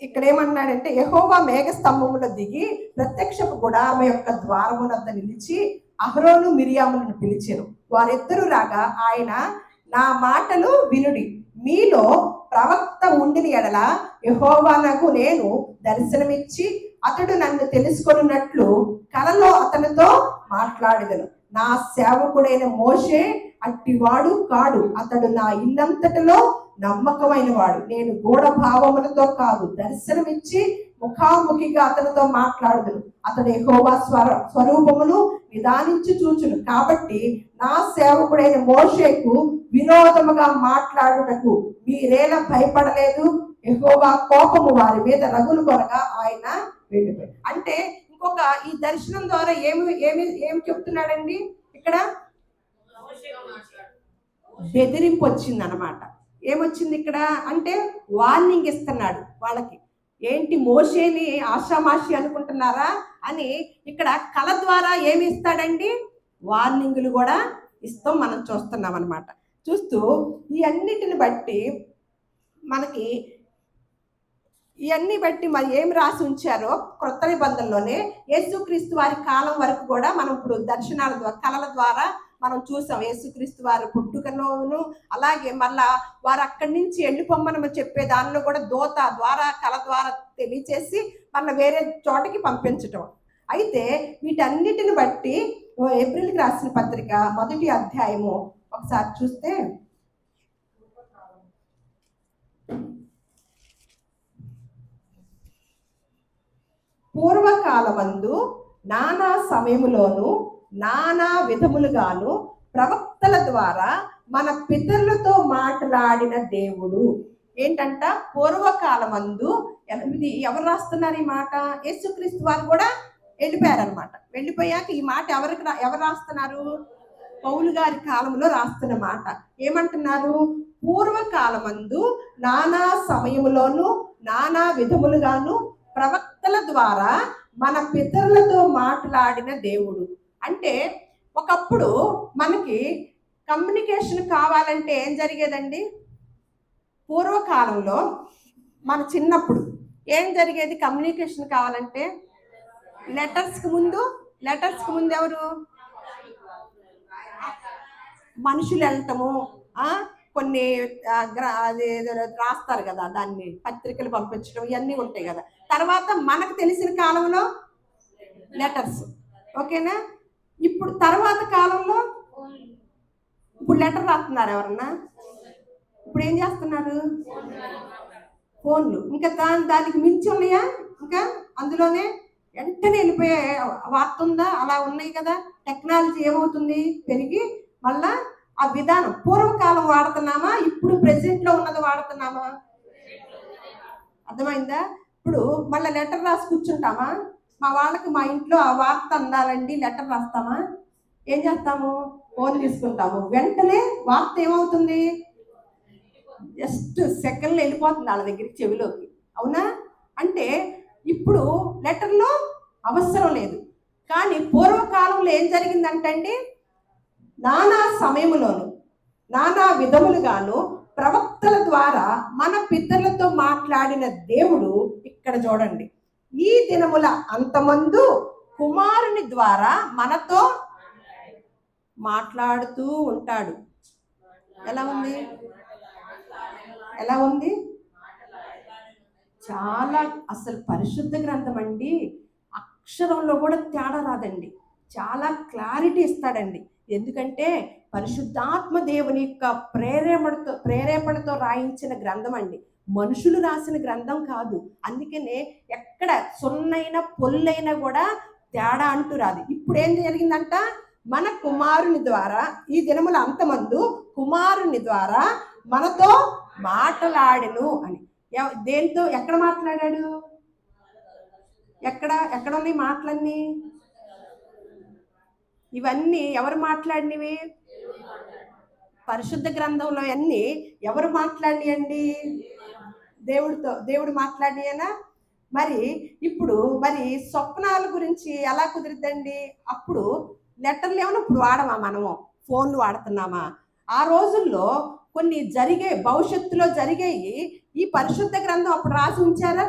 ఇక్కడ ఏమన్నాడంటే, యెహోవా మేఘస్తంభములో దిగి ప్రత్యక్షపు గుడారము యొక్క ద్వారము వద్ద నిలిచి అహరోను మిరియాములను పిలిచెను. వారిద్దరూ రాగా ఆయన, నా మాటలు వినుడి, మీలో ప్రవక్త ఉండిన ఎడల యెహోవానగు నేను దర్శనమిచ్చి అతడు నన్ను తెలుసుకొనున్నట్లు కలలో అతనితో మాట్లాడెదను. నా సేవకుడైన మోషే అట్టివాడు కాడు, అతడు నా ఇల్లంతటిలో నమ్మకమైన వాడు. నేను గూఢ భావములతో కాదు, దర్శనమిచ్చి ముఖాముఖిగా అతనితో మాట్లాడుదును. అతడు యెహోవా స్వరూపమును నిదానించి చూచును. కాబట్టి నా సేవకుడైన మోషేకు విరోధముగా మాట్లాడుటకు మీరేలా భయపడలేదు? యెహోవా కోపము వారి మీద రగులు కొనగా ఆయన వెళ్ళిపోయాడు. అంటే ఇంకొక ఈ దర్శనం ద్వారా ఏమి చెప్తున్నాడండి? ఇక్కడ బెదిరింపు వచ్చింది అనమాట. ఏమొచ్చింది ఇక్కడ అంటే వార్నింగ్ ఇస్తున్నాడు వాళ్ళకి. ఏంటి మోషేని ఆషామాషి అనుకుంటున్నారా అని ఇక్కడ కళ ద్వారా ఏమి ఇస్తాడండి? వార్నింగులు కూడా ఇస్తాం మనం చూస్తున్నాం అనమాట. చూస్తూ ఈ అన్నిటిని బట్టి మనకి ఇవన్నీ బట్టి మరి ఏం రాసి ఉంచారో క్రొత్త నిబంధనలోనే యేసుక్రీస్తు వారి కాలం వరకు కూడా మనం ఇప్పుడు దర్శనాల ద్వారా కళల ద్వారా మనం చూసాం. యేసుక్రీస్తు వారి పుట్టుకను, అలాగే మళ్ళా వారు అక్కడి నుంచి వెళ్ళిపోమ్మని చెప్పే దానిలో కూడా దూత ద్వారా కళ ద్వారా తెలియచేసి మళ్ళీ వేరే చోటకి పంపించటం. అయితే వీటన్నిటిని బట్టి ఏప్రిల్కి రాసిన పత్రిక 1వ అధ్యాయము ఒకసారి చూస్తే పూర్వకాలమందు నానా సమయములోను నానా విధములుగాను ప్రవక్తల ద్వారా మన పితరులతో మాట్లాడిన దేవుడు. ఏంటంట? పూర్వకాలమందు. ఇది ఎవరు రాస్తున్నారు ఈ మాట? యేసుక్రీస్తు వారు కూడా వెళ్ళిపోయారనమాట. వెళ్ళిపోయాక ఈ మాట ఎవరు రాస్తున్నారు? పౌలు గారి కాలంలో రాస్తున్న మాట. ఏమంటున్నారు? పూర్వకాలమందు నానా సమయములోను నానా విధములుగాను ప్రవక్తల ద్వారా మన పితరులతో మాట్లాడిన దేవుడు. అంటే ఒకప్పుడు మనకి కమ్యూనికేషన్ కావాలంటే ఏం జరిగేదండి? పూర్వకాలంలో మన చిన్నప్పుడు ఏం జరిగేది? కమ్యూనికేషన్ కావాలంటే లెటర్స్కి ముందు ఎవరు? మనుషులు వెళ్ళటము, కొన్ని అది రాస్తారు కదా, దాన్ని పత్రికలు పంపించడం, ఇవన్నీ ఉంటాయి కదా. తర్వాత మనకు తెలిసిన కాలంలో లెటర్స్, ఓకేనా? ఇప్పుడు తర్వాత కాలంలో ఇప్పుడు లెటర్ రాస్తున్నారు ఎవరన్నా? ఇప్పుడు ఏం చేస్తున్నారు? ఫోన్లు. ఇంకా దానికి మించి ఉన్నాయా? ఇంకా అందులోనే వెంటనే వెళ్ళిపోయే వార్త ఉందా? అలా ఉన్నాయి కదా. టెక్నాలజీ ఏమవుతుంది? పెరిగి మళ్ళా ఆ విధానం పూర్వకాలం వాడుతున్నామా, ఇప్పుడు ప్రెసెంట్ లో ఉన్నది వాడుతున్నామా? అర్థమైందా? ఇప్పుడు మళ్ళీ లెటర్ రాసి కూర్చుంటామా? మా వాళ్ళకి మా ఇంట్లో ఆ వార్త అందాలండి, లెటర్ రాస్తామా? ఏం చేస్తాము? ఫోన్ తీసుకుంటాము, వెంటనే వార్త ఏమవుతుంది? జస్ట్ సెకండ్లో వెళ్ళిపోతుంది వాళ్ళ దగ్గరికి, చెవిలోకి. అవునా? అంటే ఇప్పుడు లెటర్లో అవసరం లేదు. కానీ పూర్వకాలంలో ఏం జరిగిందంటండి, నానా సమయములోను నానా విధములుగాను ప్రవక్తల ద్వారా మన పితరులతో మాట్లాడిన దేవుడు ఇక్కడ చూడండి, ఈ దినముల అంతమందు కుమారుని ద్వారా మనతో మాట్లాడుతూ ఉంటాడు. ఎలా ఉంది? చాలా అసలు పరిశుద్ధ గ్రంథం అండి. అక్షరంలో కూడా తేడా రాదండి. చాలా క్లారిటీ ఇస్తాడండి. ఎందుకంటే పరిశుద్ధాత్మ దేవుని యొక్క ప్రేరేపణతో రాయించిన గ్రంథం అండి. మనుషులు రాసిన గ్రంథం కాదు. అందుకనే ఎక్కడ సొన్నైనా పొల్లైనా కూడా తేడా అంటూ రాదు. ఇప్పుడు ఏం జరిగిందంట? మన కుమారుని ద్వారా, ఈ దినముల అంతమందు కుమారుని ద్వారా మనతో మాట్లాడెను అని. దేంతో? ఎక్కడ మాట్లాడాడు? ఎక్కడ ఉన్నాయి మాటలన్నీ? ఇవన్నీ ఎవరు మాట్లాడినవి? పరిశుద్ధ గ్రంథంలో అన్ని ఎవరు మాట్లాడియండి? దేవుడు మాట్లాడియనా? మరి ఇప్పుడు స్వప్నాల గురించి ఎలా కుదిరిద్దండి? అప్పుడు లెటర్లు ఏమన్నా ఇప్పుడు వాడమా? మనము ఫోన్లు వాడుతున్నామా? ఆ రోజుల్లో కొన్ని భవిష్యత్తులో జరిగేవి ఈ పరిశుద్ధ గ్రంథం అప్పుడు రాసి ఉంచారా?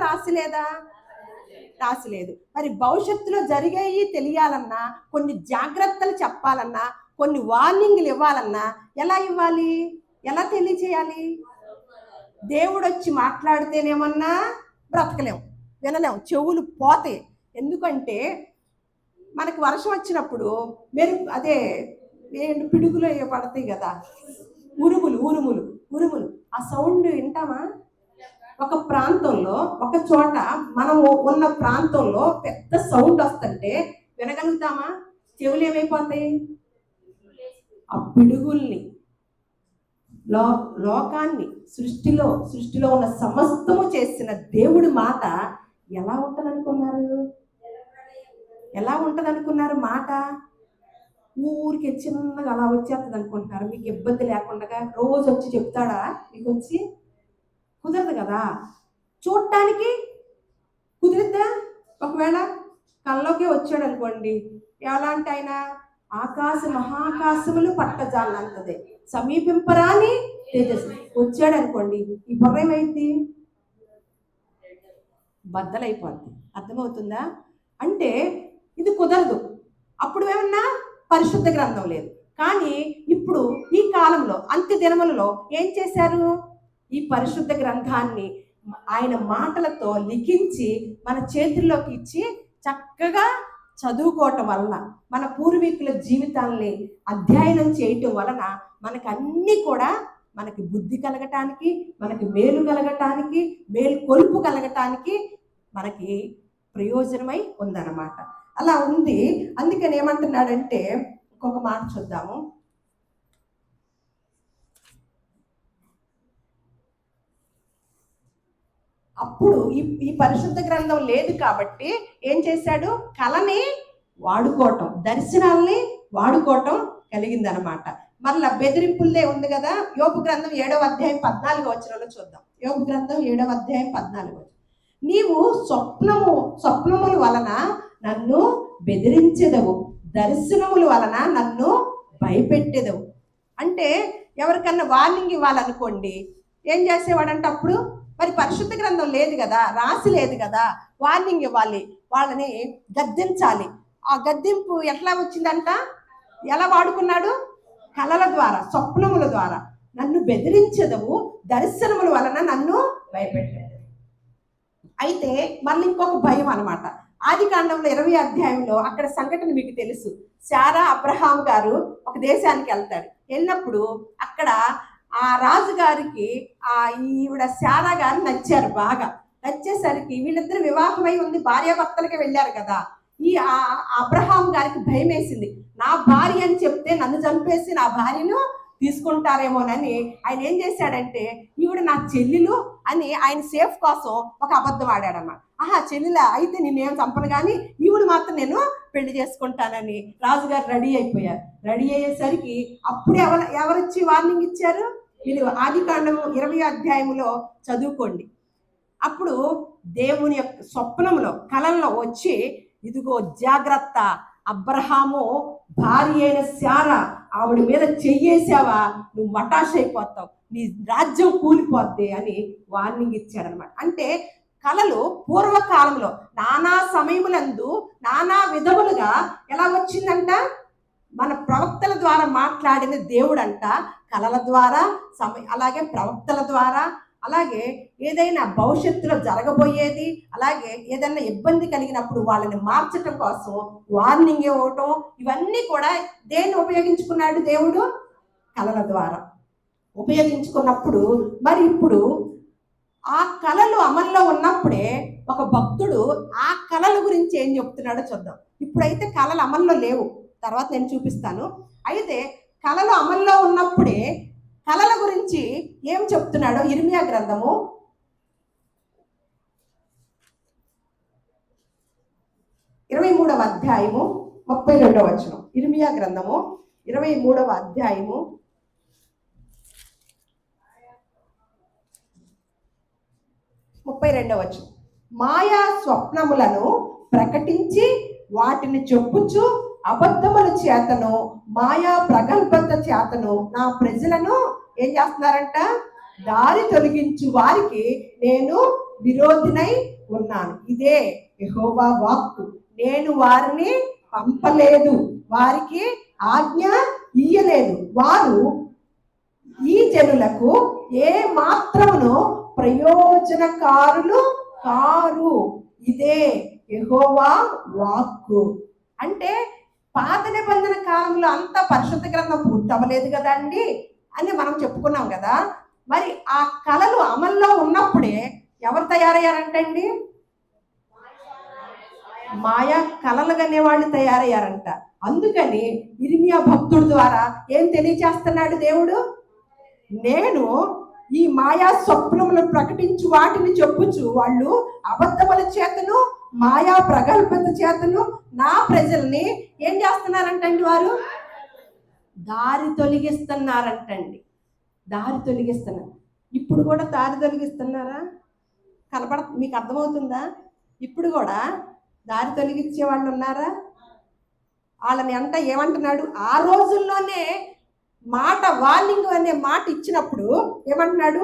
రాసిలేదు. మరి భవిష్యత్తులో జరిగేవి తెలియాలన్నా, కొన్ని జాగ్రత్తలు చెప్పాలన్నా, కొన్ని వార్నింగ్లు ఇవ్వాలన్నా ఎలా ఇవ్వాలి? ఎలా తెలియచేయాలి? దేవుడు వచ్చి మాట్లాడితేనేమన్నా బ్రతకలేం, వినలేం, చెవులు పోతాయి. ఎందుకంటే మనకు వర్షం వచ్చినప్పుడు పిడుగులు పడతాయి కదా, ఉరుములు. ఆ సౌండ్ వింటామా? ఒక ప్రాంతంలో, ఒక చోట మనము ఉన్న ప్రాంతంలో పెద్ద సౌండ్ వస్తుంటే వినగలుగుతామా? చెవులు ఏమైపోతాయి? ఆ పిడుగుల్ని, లోకాన్ని, సృష్టిలో ఉన్న సమస్తము చేసిన దేవుడి మాట ఎలా ఉంటదనుకున్నారు? మాట ఊరికి చిన్నగా అలా వచ్చేస్తుంది అనుకుంటున్నారు. మీకు ఇబ్బంది లేకుండా రోజు వచ్చి చెప్తాడా? మీకు వచ్చి కుదరదు కదా. చూడటానికి కుదిరిద్దా? ఒకవేళ కల్లోకే వచ్చాడు అనుకోండి, ఎలాంటి ఆయన? మహాకాశములు పట్టజాలంతదే, సమీపింపరాని తేజస్సు. వచ్చాడు అనుకోండి, ఈ బుర్ర ఏమైంది? బద్దలైపోద్ది. అర్థమవుతుందా? అంటే ఇది కుదరదు. అప్పుడు ఏమన్నా పరిశుద్ధ గ్రంథం లేదు. కానీ ఇప్పుడు ఈ కాలంలో, అంత్య దినములలో ఏం చేశారు? ఈ పరిశుద్ధ గ్రంథాన్ని ఆయన మాటలతో లిఖించి మన చేతుల్లోకి ఇచ్చి చక్కగా చదువుకోవటం వలన, మన పూర్వీకుల జీవితాల్ని అధ్యయనం చేయటం వలన మనకు అన్నీ కూడా, మనకి బుద్ధి కలగటానికి, మనకి మేలు కలగటానికి, మేలు కొలుపు కలగటానికి మనకి ప్రయోజనమై ఉందన్నమాట. అలా ఉంది. అందుకని ఏమంటున్నాడంటే, ఇంకొక మాట చూద్దాము. అప్పుడు ఈ పరిశుద్ధ గ్రంథం లేదు కాబట్టి ఏం చేశాడు? కళని వాడుకోవటం, దర్శనాల్ని వాడుకోవటం కలిగిందనమాట. మళ్ళా బెదిరింపులే ఉంది కదా. యోబు గ్రంథం 7వ అధ్యాయం 14వ వచనంలో చూద్దాం. యోబు గ్రంథం 7వ అధ్యాయం 14వ వచనం. నీవు స్వప్నముల వలన నన్ను బెదిరించెదవు, దర్శనముల వలన నన్ను భయపెట్టెదవు. అంటే ఎవరికన్నా వార్నింగ్ ఇవ్వాలనుకోండి, ఏం చేసేవాడంటే అప్పుడు మరి పరిశుద్ధ గ్రంథం లేదు కదా, రాసి లేదు కదా, వార్నింగ్ ఇవ్వాలి, వాళ్ళని గద్దించాలి. ఆ గద్దింపు ఎట్లా వచ్చిందంట? ఎలా వాడుకున్నాడు? కలల ద్వారా, స్వప్నముల ద్వారా. నన్ను బెదిరించదవు, దర్శనముల వలన నన్ను భయపెట్టదు. అయితే మళ్ళీ ఇంకొక భయం అనమాట. ఆదికాండంలో 20 అధ్యాయంలో అక్కడ సంఘటన మీకు తెలుసు. శారా అబ్రహాం గారు ఒక దేశానికి వెళ్తాడు. వెళ్ళినప్పుడు అక్కడ ఆ రాజుగారికి ఈవిడ శారా గారు నచ్చారు బాగా. నచ్చేసరికి వీళ్ళిద్దరు వివాహమై ఉంది, భార్యాభర్తలకి వెళ్ళారు కదా. ఈ అబ్రహాం గారికి భయం వేసింది, నా భార్య అని చెప్తే నన్ను చంపేసి నా భార్యను తీసుకుంటారేమోనని ఆయన ఏం చేశాడంటే, ఈవిడ నా చెల్లెలు అని ఆయన సేఫ్ కోసం ఒక అబద్ధం ఆడాడమ్మా. చెల్లెలా అయితే నేనేం చంపను కానీ ఈవిడ మాత్రం నేను పెళ్లి చేసుకుంటానని రాజుగారు రెడీ అయిపోయారు. రెడీ అయ్యేసరికి అప్పుడే ఎవరొచ్చి వార్నింగ్ ఇచ్చారు? మీరు ఆదికాండము 20 అధ్యాయంలో చదువుకోండి. అప్పుడు దేవుని యొక్క స్వప్నంలో, కలల్లో వచ్చి, ఇదిగో జాగ్రత్త, అబ్రహాము భార్య అయిన శారా, ఆవిడ మీద చెయ్యేసావా నువ్వు మటాష్ అయిపోతావు, నీ రాజ్యం కూలిపోద్ది అని వార్నింగ్ ఇచ్చాడనమాట. అంటే కలలు పూర్వకాలంలో నానా సమయములందు నానా విధములుగా ఎలా వచ్చిందంట? మన ప్రవక్తల ద్వారా మాట్లాడిన దేవుడంట కలల ద్వారా, అలాగే ప్రవక్తల ద్వారా, అలాగే ఏదైనా భవిష్యత్తులో జరగబోయేది, అలాగే ఏదైనా ఇబ్బంది కలిగినప్పుడు వాళ్ళని మార్చడం కోసం వార్నింగ్ ఇవ్వటం, ఇవన్నీ కూడా దేన్ని ఉపయోగించుకున్నాడు దేవుడు? కలల ద్వారా ఉపయోగించుకున్నప్పుడు మరి ఇప్పుడు ఆ కళలు అమల్లో ఉన్నప్పుడే ఒక భక్తుడు ఆ కళల గురించి ఏం చెప్తున్నాడో చూద్దాం. ఇప్పుడైతే కళలు అమల్లో లేవు, తర్వాత నేను చూపిస్తాను. అయితే కళలు అమల్లో ఉన్నప్పుడే కళల గురించి ఏం చెప్తున్నాడో ఇర్మియా గ్రంథము 23వ అధ్యాయము 32వ వచనం. ఇర్మియా గ్రంథము 23వ అధ్యాయము 32వ వచనం. మాయా స్వప్నములను ప్రకటించి వాటిని చెప్పుచు అబద్ధముల చేతను మాయా ప్రగల్భత చేతను నా ప్రజలను ఏం చేస్తున్నారంట? దారి తొలగించు వారికి నేను విరోధినై ఉన్నాను. ఇదే యెహోవా వాక్కు. నేను వారిని పంపలేదు, వారికి ఆజ్ఞ ఇయ్యలేదు, వారు ఈ జనులకు ఏ మాత్రమును ప్రయోజనకారులు కారు. ఇదే యెహోవా వాక్కు. అంటే పాత నిబంధన కాలంలో అంతా పరిశుద్ధ గ్రంథం పూర్తవ్వలేదు కదండి అని మనం చెప్పుకున్నాం కదా. మరి ఆ కళలు అమల్లో ఉన్నప్పుడే ఎవరు తయారయ్యారంటండి? మాయా కళలు కనే వాళ్ళు తయారయ్యారంట. అందుకని ఇర్మియా భక్తుడి ద్వారా ఏం తెలియచేస్తున్నాడు దేవుడు? నేను ఈ మాయా స్వప్నములను ప్రకటించు వాటిని చెప్పుచు వాళ్ళు అబద్ధముల చేతను మాయా ప్రగల్భత చేతను నా ప్రజల్ని ఏం చేస్తున్నారంటండి? వారు దారి తొలగిస్తున్నారంటండి. దారి తొలగిస్తున్నారు. ఇప్పుడు కూడా దారి తొలగిస్తున్నారా? మీకు అర్థమవుతుందా? ఇప్పుడు కూడా దారి తొలగించే వాళ్ళు ఉన్నారా? వాళ్ళని అంట ఏమంటున్నాడు? ఆ రోజుల్లోనే మాట వార్నింగ్ అనే మాట ఇచ్చినప్పుడు ఏమంటున్నాడు?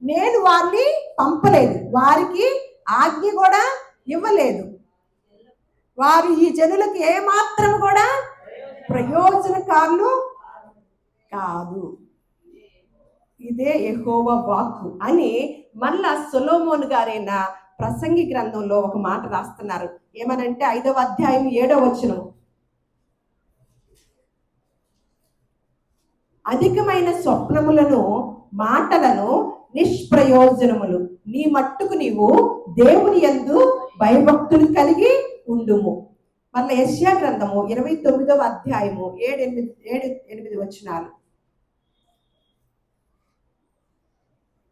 నేను వారిని పంపలేదు, వారికి ఆజ్ఞ కూడా ఇవ్వలేదు, వారు ఈ జనులకు ఏమాత్రం కూడా ప్రయోజనకారులు కాదు. ఇదే యెహోవా వాక్కు అని మళ్ళా సొలొమోను గారైన ప్రసంగి గ్రంథంలో ఒక మాట రాస్తున్నారు. ఏమనంటే 5వ అధ్యాయం 7వ వచనం. అధికమైన స్వప్నములను మాటలను నిష్ప్రయోజనములు, నీ మట్టుకు నీవు దేవుని యందు భయభక్తులు కలిగి ఉండుము. మళ్ళీ యెషయా గ్రంథము 29వ అధ్యాయము 7-8 వచనాలు.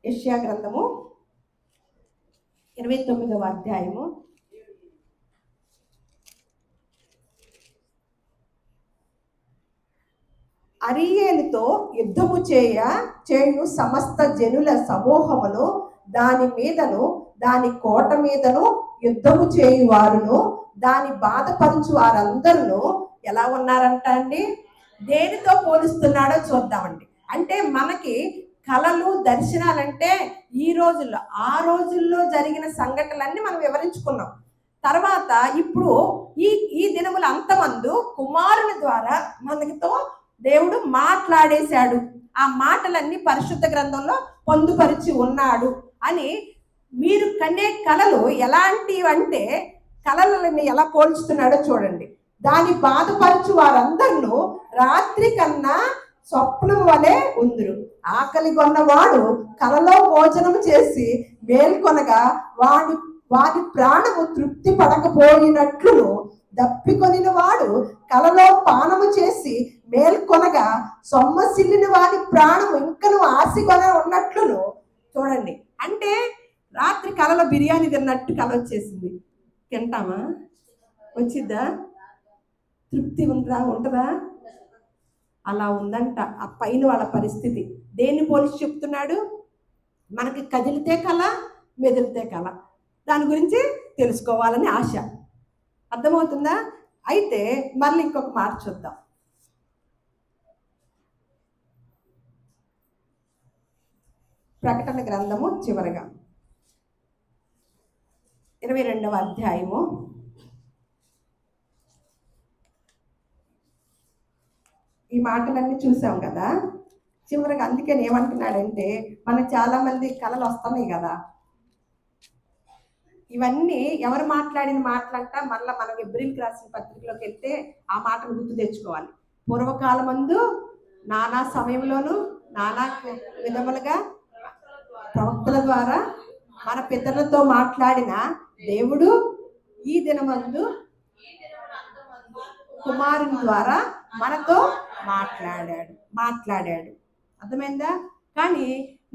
యెషయా గ్రంథము 29వ అధ్యాయము 8. అరీయేలుతో యుద్ధము చేయు సమస్త జనుల సమూహమును దాని మీదను దాని కోట మీదను యుద్ధము చేయువారును దాని బాధపరచు వారందరూ ఎలా ఉన్నారంట అండి? దేనితో పోలుస్తున్నాడో చూద్దామండి. అంటే మనకి కళలు దర్శనాలంటే ఈ రోజుల్లో, ఆ రోజుల్లో జరిగిన సంఘటనలన్నీ మనం వివరించుకున్నాం. తర్వాత ఇప్పుడు ఈ ఈ దినముల అంతమందు కుమారుని ద్వారా మనతో దేవుడు మాట్లాడేశాడు. ఆ మాటలన్నీ పరిశుద్ధ గ్రంథంలో పొందుపరిచి ఉన్నాడు అని మీరు కనే కళలు ఎలాంటివి అంటే, కళలని ఎలా పోల్చుతున్నాడో చూడండి. దాని బాధపరచు వారందరూ రాత్రి కన్నా స్వప్నం వలె ఉందురు. ఆకలి కొన్నవాడు కలలో భోజనం చేసి మేల్కొనగా వాడి ప్రాణము తృప్తి పడకపోయినట్లు, దప్పికొనిన వాడు కలలో పానము చేసి మేల్కొనగా సొమ్మసిల్లిన వాడి ప్రాణము ఇంకను ఆశకొన ఉన్నట్లును. చూడండి, అంటే రాత్రి కలలో బిర్యానీ తిన్నట్టు కల వచ్చేసింది. తింటామా? వచ్చిద్దా? తృప్తి ఉంటుందా? అలా ఉందంట ఆ పైన వాళ్ళ పరిస్థితి. దేన్ని పోలిసి చెప్తున్నాడు? మనకి కదిలితే కళ, మెదిలితే కళ. దాని గురించి తెలుసుకోవాలని ఆశ. అర్థమవుతుందా? అయితే మళ్ళీ ఇంకొక మాట చూద్దాం. ప్రకటన గ్రంథము చివరగా 22వ అధ్యాయము ఈ మాటలన్నీ చూసాం కదా. చివరికి అందుకని ఏమంటున్నాడంటే, మనకు చాలా మంది కళలు వస్తున్నాయి కదా, ఇవన్నీ ఎవరు మాట్లాడిన మాటలంట. మళ్ళీ మనం ఎబ్రిల్కి రాసిన పత్రికలోకి వెళ్తే ఆ మాటలు గుర్తు తెచ్చుకోవాలి. పూర్వకాలమందు నానా సమయంలోనూ నానా విధములుగా ప్రవక్తల ద్వారా మన పితరులతో మాట్లాడిన దేవుడు ఈ దినమందు కుమారుని ద్వారా మనతో మాట్లాడాడు. అర్థమైందా? కానీ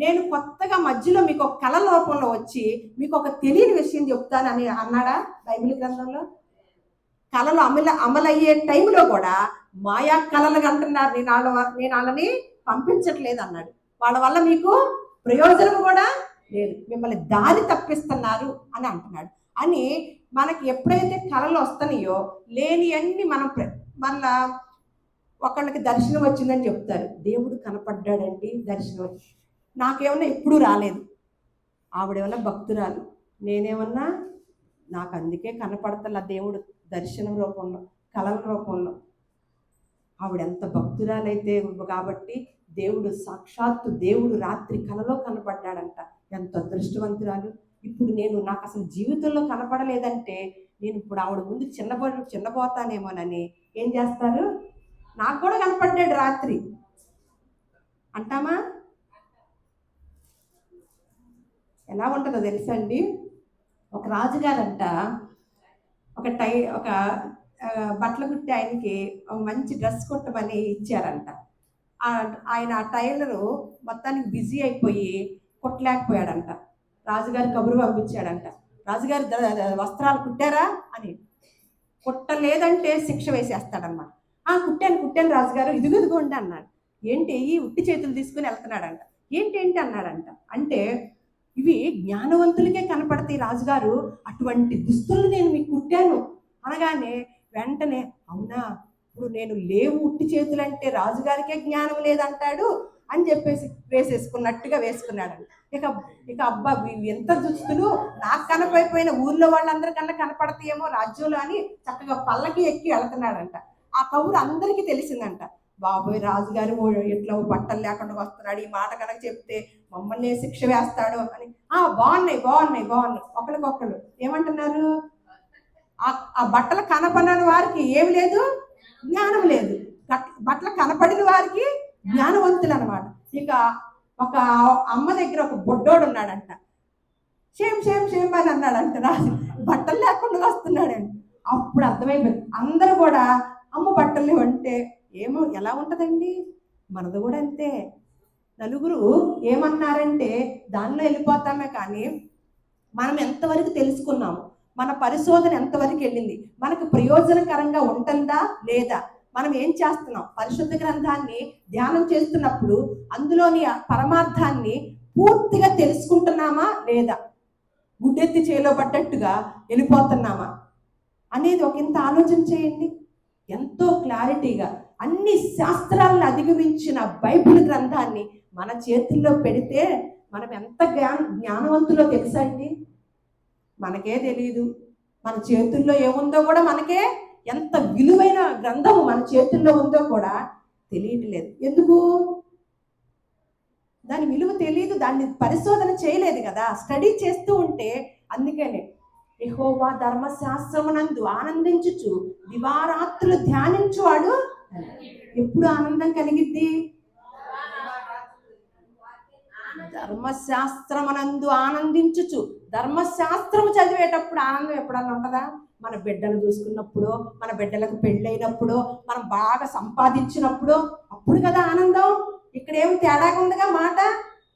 నేను కొత్తగా మధ్యలో మీకు ఒక కళ లోపంలో వచ్చి మీకు ఒక తెలియని విషయం చెప్తానని అన్నాడా బైబిల్ గ్రంథంలో? కళలు అమలయ్యే టైంలో కూడా మాయా కళలు అంటున్నారు, నేను వాళ్ళని పంపించట్లేదు అన్నాడు. వాళ్ళ వల్ల మీకు ప్రయోజనం కూడా లేదు, మిమ్మల్ని దారి తప్పిస్తున్నారు అని అంటున్నాడు. అని మనకి ఎప్పుడైతే కళలు వస్తున్నాయో లేని అన్ని మనం మళ్ళా ఒకళ్ళకి దర్శనం వచ్చిందని చెప్తారు. దేవుడు కనపడ్డాడండి దర్శనం వచ్చి. నాకేమన్నా ఎప్పుడూ రాలేదు. ఆవిడేమన్నా భక్తురాలు, నేనేమన్నా నాకు అందుకే కనపడతల దేవుడు దర్శనం రూపంలో, కళల రూపంలో. ఆవిడెంత భక్తురాలైతే కాబట్టి దేవుడు సాక్షాత్తు దేవుడు రాత్రి కళలో కనపడ్డాడంట. ఎంత అదృష్టవంతురాలు. ఇప్పుడు నాకు అసలు జీవితంలో కనపడలేదంటే నేను ఇప్పుడు ఆవిడ ముందు చిన్నపోతానేమోనని ఏం చేస్తారు? నాకు కూడా కనపడ్డాడు రాత్రి అంటామా? ఎలా ఉంటుందో తెలుసా అండి? ఒక రాజుగారంట ఒక బట్టలు కుట్టి ఆయనకి ఒక మంచి డ్రెస్ కుట్టమని ఇచ్చారంట. ఆయన ఆ టైలరు మొత్తానికి బిజీ అయిపోయి కుట్టలేకపోయాడంట. రాజుగారి కబురు పంపించాడంట, రాజుగారి వస్త్రాలు కుట్టారా అని. కుట్టలేదంటే శిక్ష వేసేస్తాడన్నమాట. కుట్టాను రాజుగారు, ఇదిగోండి అన్నాడు. ఏంటి ఈ ఉట్టి చేతులు తీసుకుని వెళ్తున్నాడంట. ఏంటి అన్నాడంట. అంటే ఇవి జ్ఞానవంతులకే కనపడతాయి రాజుగారు, అటువంటి దుస్తులు నేను మీకు కుట్టాను అనగానే వెంటనే అవునా, ఇప్పుడు నేను లేవు ఉట్టి చేతులు అంటే రాజుగారికే జ్ఞానం లేదంటాడు అని చెప్పేసి వేసుకున్నట్టుగా వేసుకున్నాడు. ఇక అబ్బా ఎంత దుస్తులు నాకు కనపడిపోయిన ఊర్లో వాళ్ళందరికన్నా కనపడతాయేమో రాజ్యంలో అని చక్కగా పల్లకి ఎక్కి వెళ్తున్నాడంట. ఆ కబురు అందరికీ తెలిసిందంట. బాబోయ్, రాజుగారు ఎట్లా బట్టలు లేకుండా వస్తున్నాడు, ఈ మాట కనుక చెప్తే మమ్మల్ని శిక్ష వేస్తాడు అని. బాగున్నాయి ఒకరికొకరు ఏమంటున్నారు? ఆ బట్టలు కనపడని వారికి ఏమి లేదు, జ్ఞానం లేదు. బట్టలు కనపడిన వారికి జ్ఞానవంతులు అనమాట. ఇక ఒక అమ్మ దగ్గర ఒక బొడ్డోడు ఉన్నాడంట. షేమ్ అని అన్నాడంట. రాజు బట్టలు లేకుండా వస్తున్నాడండి. అప్పుడు అర్థమైపోయింది. అందరూ కూడా అమ్మ బట్టలు అంటే ఏమో ఎలా ఉంటుందండి, మనది కూడా అంతే. నలుగురు ఏమన్నారంటే దానిలో వెళ్ళిపోతామే, కానీ మనం ఎంతవరకు తెలుసుకున్నాము, మన పరిశోధన ఎంతవరకు వెళ్ళింది, మనకు ప్రయోజనకరంగా ఉంటుందా లేదా, మనం ఏం చేస్తున్నాం, పరిశుద్ధ గ్రంథాన్ని ధ్యానం చేస్తున్నప్పుడు అందులోని పరమార్థాన్ని పూర్తిగా తెలుసుకుంటున్నామా లేదా? గుడ్డెత్తి చేలో పడ్డట్టుగా వెళ్ళిపోతున్నామా అనేది ఒక ఇంత ఆలోచన చేయండి. ఎంతో క్లారిటీగా అన్ని శాస్త్రాలను అధిగమించిన బైబిల్ గ్రంథాన్ని మన చేతుల్లో పెడితే మనం ఎంత జ్ఞానవంతులో తెలుసా అండి? మనకే తెలియదు. మన చేతుల్లో ఏముందో కూడా మనకే, ఎంత విలువైన గ్రంథము మన చేతుల్లో ఉందో కూడా తెలియట్లేదు. ఎందుకు? దాని విలువ తెలియదు, దాన్ని పరిశోధన చేయలేదు కదా, స్టడీ చేస్తూ ఉంటే. అందుకనే యెహోవా ధర్మశాస్త్రమునందు ఆనందించుచు దివారాత్రులు ధ్యానించువాడు. ఎప్పుడు ఆనందం కలిగిద్ది? ధర్మశాస్త్రమునందు ఆనందించుచు. ధర్మశాస్త్రము చదివేటప్పుడు ఆనందం ఎప్పుడన్నా ఉంటుందా? మన బిడ్డలు చూసుకున్నప్పుడు, మన బిడ్డలకు పెళ్ళైనప్పుడు, మనం బాగా సంపాదించినప్పుడు, అప్పుడు కదా ఆనందం. ఇక్కడ ఏం తేడాగా ఉందిగా మాట.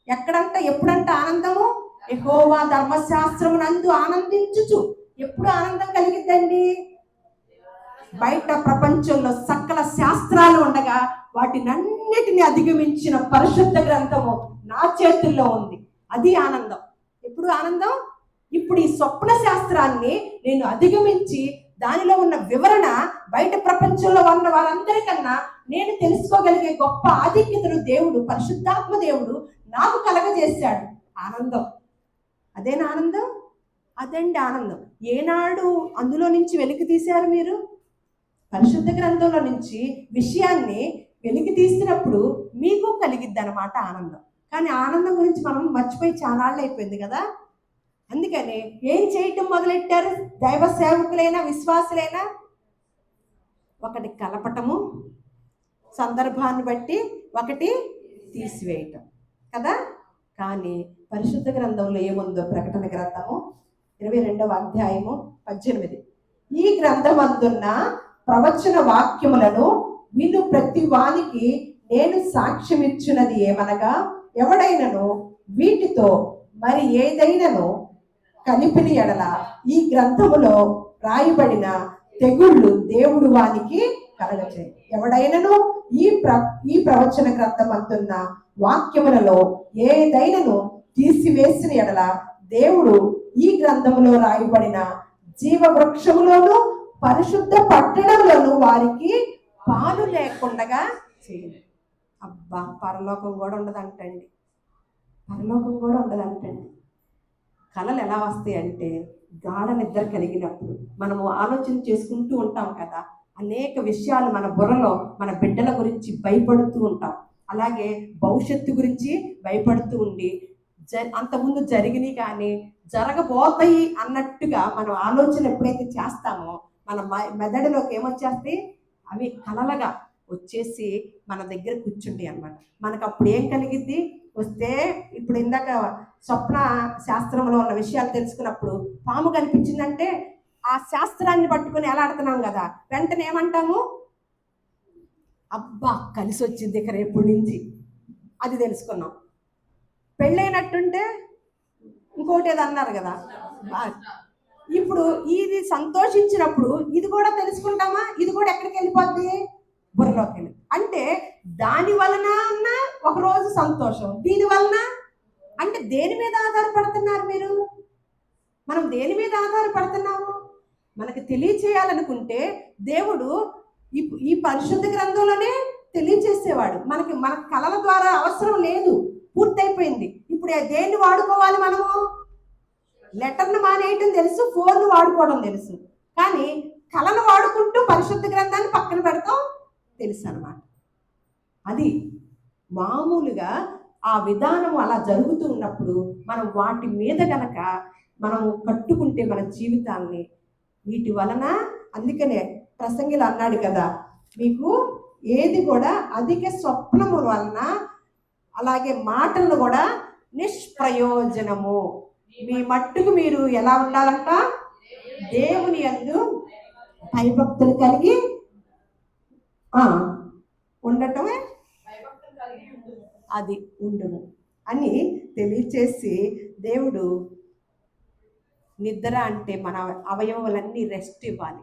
ఎక్కడంట ఎప్పుడంట ఆనందము? యెహోవా ధర్మశాస్త్రమునందు ఆనందించుచు. ఎప్పుడు ఆనందం కలిగిద్దండి? బయట ప్రపంచంలో సకల శాస్త్రాలు ఉండగా వాటినన్నిటిని అధిగమించిన పరిశుద్ధ గ్రంథము నా చేతుల్లో ఉంది. అది ఆనందం. ఎప్పుడు ఆనందం? ఇప్పుడు ఈ స్వప్న శాస్త్రాన్ని నేను అధిగమించి దానిలో ఉన్న వివరణ బయట ప్రపంచంలో ఉన్న వారందరికన్నా నేను తెలుసుకోగలిగే గొప్ప ఆధిక్యతను దేవుడు, పరిశుద్ధాత్మ దేవుడు నాకు కలగజేశాడు. ఆనందం. అదేనా ఆనందం? అదండి ఆనందం. ఏనాడు అందులో నుంచి వెలికి తీశారు మీరు? పరిశుద్ధ గ్రంథంలో నుంచి విషయాన్ని వెలికి తీసినప్పుడు మీకు కలిగిద్ది అన్నమాట ఆనందం. కానీ ఆనందం గురించి మనం మర్చిపోయి చాలా అయిపోయింది కదా. అందుకని ఏం చేయటం మొదలెట్టారు దైవ సేవకులైనా విశ్వాసులైనా? ఒకటి కలపటము, సందర్భాన్ని బట్టి ఒకటి తీసివేయటం కదా. కానీ పరిశుద్ధ గ్రంథంలో ఏముందో? ప్రకటన గ్రంథము 22వ అధ్యాయము 18. ఈ గ్రంథం అందున్న ప్రవచన వాక్యములను విను ప్రతి వానికి నేను సాక్ష్యమిచ్చున్నది ఏమనగా, ఎవడైనను వీటితో మరి ఏదైనాను కలిపిన ఎడల ఈ గ్రంథములో రాయబడిన తెగుళ్ళు దేవుడు వానికి కలగచేయి. ఎవడైనను ఈ ప్రవచన గ్రంథం అంటున్న వాక్యములలో ఏదైనాను తీసివేసిన ఎడల దేవుడు ఈ గ్రంథములో రాయబడిన జీవ వృక్షములోను పరిశుద్ధ పట్టణంలోను వారికి పాలు లేకుండా చేయండి. అబ్బా, పరలోకం కూడా ఉండదంటండి. పరలోకం కూడా ఉండదంటండి. కళలు ఎలా వస్తాయి అంటే, గాఢ నిద్ర కలిగినప్పుడు మనము ఆలోచన చేసుకుంటూ ఉంటాం కదా. అనేక విషయాలు మన బుర్రలో మన బిడ్డల గురించి భయపడుతూ ఉంటాం. అలాగే భవిష్యత్తు గురించి భయపడుతూ ఉండి అంతకుముందు జరిగినాయి కానీ జరగబోతాయి అన్నట్టుగా మనం ఆలోచన ఎప్పుడైతే చేస్తామో మన మెదడులోకి ఏమొచ్చేస్తాయి? అవి కలలుగా వచ్చేసి మన దగ్గర కూర్చుంటాయి అన్నమాట. మనకు అప్పుడు ఏం కలిగిద్ది? వస్తే ఇప్పుడు ఇందాక స్వప్న శాస్త్రంలో ఉన్న విషయాలు తెలుసుకున్నప్పుడు పాము కనిపించిందంటే ఆ శాస్త్రాన్ని పట్టుకుని ఎలా ఆడుతున్నాం కదా, వెంటనే ఏమంటాము? అబ్బా, కలిసి వచ్చింది ఇక రేపటి నుంచి, అది తెలుసుకున్నాం. పెళ్ళైనట్టుంటే ఇంకోటి ఏదో అన్నారు కదా. ఇప్పుడు ఇది సంతోషించినప్పుడు ఇది కూడా తెలుసుకుంటామా? ఇది కూడా ఎక్కడికి వెళ్ళిపోద్ది? బుర్రలోకి వెళ్ళి. అంటే దాని వలన అన్న ఒకరోజు సంతోషం, దీని వలన అంటే దేని మీద ఆధారపడుతున్నారు మీరు? మనం దేని మీద ఆధారపడుతున్నాము? మనకు తెలియచేయాలనుకుంటే దేవుడు ఈ పరిశుద్ధ గ్రంథంలోనే తెలియచేసేవాడు. మన కళల ద్వారా అవసరం లేదు, పూర్తయిపోయింది. ఇప్పుడు దేన్ని వాడుకోవాలి మనము? లెటర్ను మానేయటం తెలుసు, ఫోన్ను వాడుకోవడం తెలుసు, కానీ కళను వాడుకుంటూ పరిశుద్ధ గ్రంథాన్ని పక్కన పెడతాం తెలుసు అన్నమాట. అది మామూలుగా ఆ విధానం అలా జరుగుతూ ఉన్నప్పుడు మనం వాటి మీద కనుక మనం కట్టుకుంటే మన జీవితాన్ని, వీటి వలన, అందుకనే ప్రసంగిలు అన్నాడు కదా, మీకు ఏది కూడా అధిక స్వప్నము వలన అలాగే మాటలను కూడా నిష్ప్రయోజనము. మీ మట్టుకు మీరు ఎలా ఉండాలంట? దేవుని యందు భయభక్తులు కలిగి ఉండటమే అది ఉండును అని తెలియచేసి, దేవుడు నిద్ర అంటే మన అవయవాలన్నీ రెస్ట్ ఇవ్వాలి.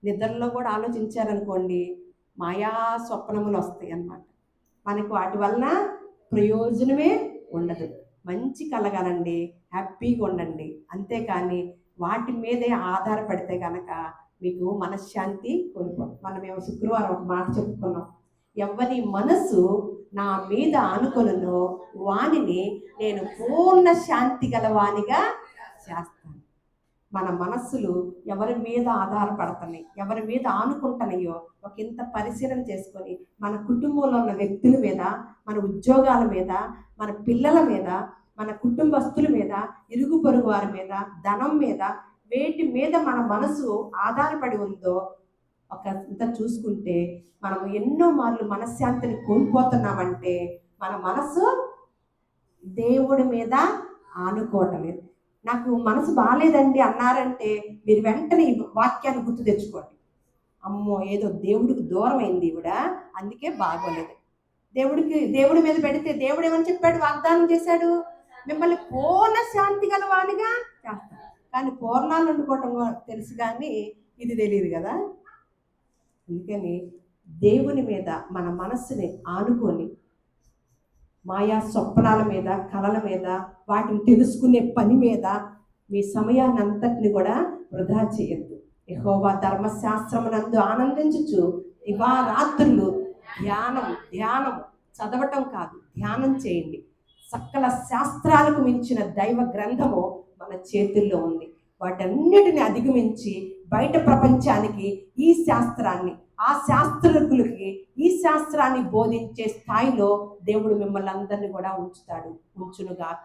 నిద్రలో కూడా ఆలోచించారనుకోండి, మాయా స్వప్నములు వస్తాయి అన్నమాట. మనకు వాటి వలన ప్రయోజనమే ఉండదు. మంచి కలగాలండి, హ్యాపీగా ఉండండి. అంతేకాని వాటి మీదే ఆధారపడితే కనుక మీకు మనశ్శాంతి కోల్పోదు. మనమేమో శుక్రవారం ఒక మాట చెప్పుకున్నాం, ఎవరి మనసు నా మీద ఆనుకొనునో వానిని నేను పూర్ణ శాంతి గలవానిగా చేస్తాను. మన మనస్సులు ఎవరి మీద ఆధారపడుతున్నాయి, ఎవరి మీద ఆనుకుంటున్నాయో ఒక ఇంత పరిశీలన చేసుకొని మన కుటుంబంలో ఉన్న వ్యక్తుల మీద, మన ఉద్యోగాల మీద, మన పిల్లల మీద, మన కుటుంబస్తుల మీద, ఇరుగు పొరుగు వారి మీద, ధనం మీద, వేటి మీద మన మనసు ఆధారపడి ఉందో ఒక ఇంత చూసుకుంటే మనం ఎన్నో మార్లు మనశ్శాంతిని కోల్పోతున్నామంటే మన మనసు దేవుడి మీద ఆనుకోవటం లేదు. నాకు మనసు బాగాలేదండి అన్నారంటే మీరు వెంటనే ఈ వాక్యాన్ని గుర్తు తెచ్చుకోండి. అమ్మో, ఏదో దేవుడికి దూరం అయింది ఈవిడ, అందుకే బాగోలేదు. దేవుడి మీద పెడితే దేవుడు ఏమని చెప్పాడు, వాగ్దానం చేశాడు, మిమ్మల్ని పూర్ణ శాంతి గలవానిగా చేస్తాను. కానీ పూర్ణాలు వండుకోవటం తెలుసు కానీ ఇది తెలియదు కదా. అందుకని దేవుని మీద మన మనస్సుని ఆనుకొని మాయా స్వప్నాల మీద, కళల మీద, వాటిని తెలుసుకునే పని మీద మీ సమయాన్ని అంతటిని కూడా వృధా చేయొద్దు. యెహోవా ధర్మశాస్త్రమునందు ఆనందించుచు దివారాత్రులు ధ్యానం చదవటం కాదు, ధ్యానం చేయండి. సకల శాస్త్రాలకు మించిన దైవ గ్రంథము మన చేతుల్లో ఉంది. వాటన్నిటిని అధిగమించి బయట ప్రపంచానికి ఈ శాస్త్రాన్ని, ఆ శాస్త్రజ్ఞులకి ఈ శాస్త్రాన్ని బోధించే స్థాయిలో దేవుడు మిమ్మల్ని అందరినీ కూడా ఉంచునుగాక.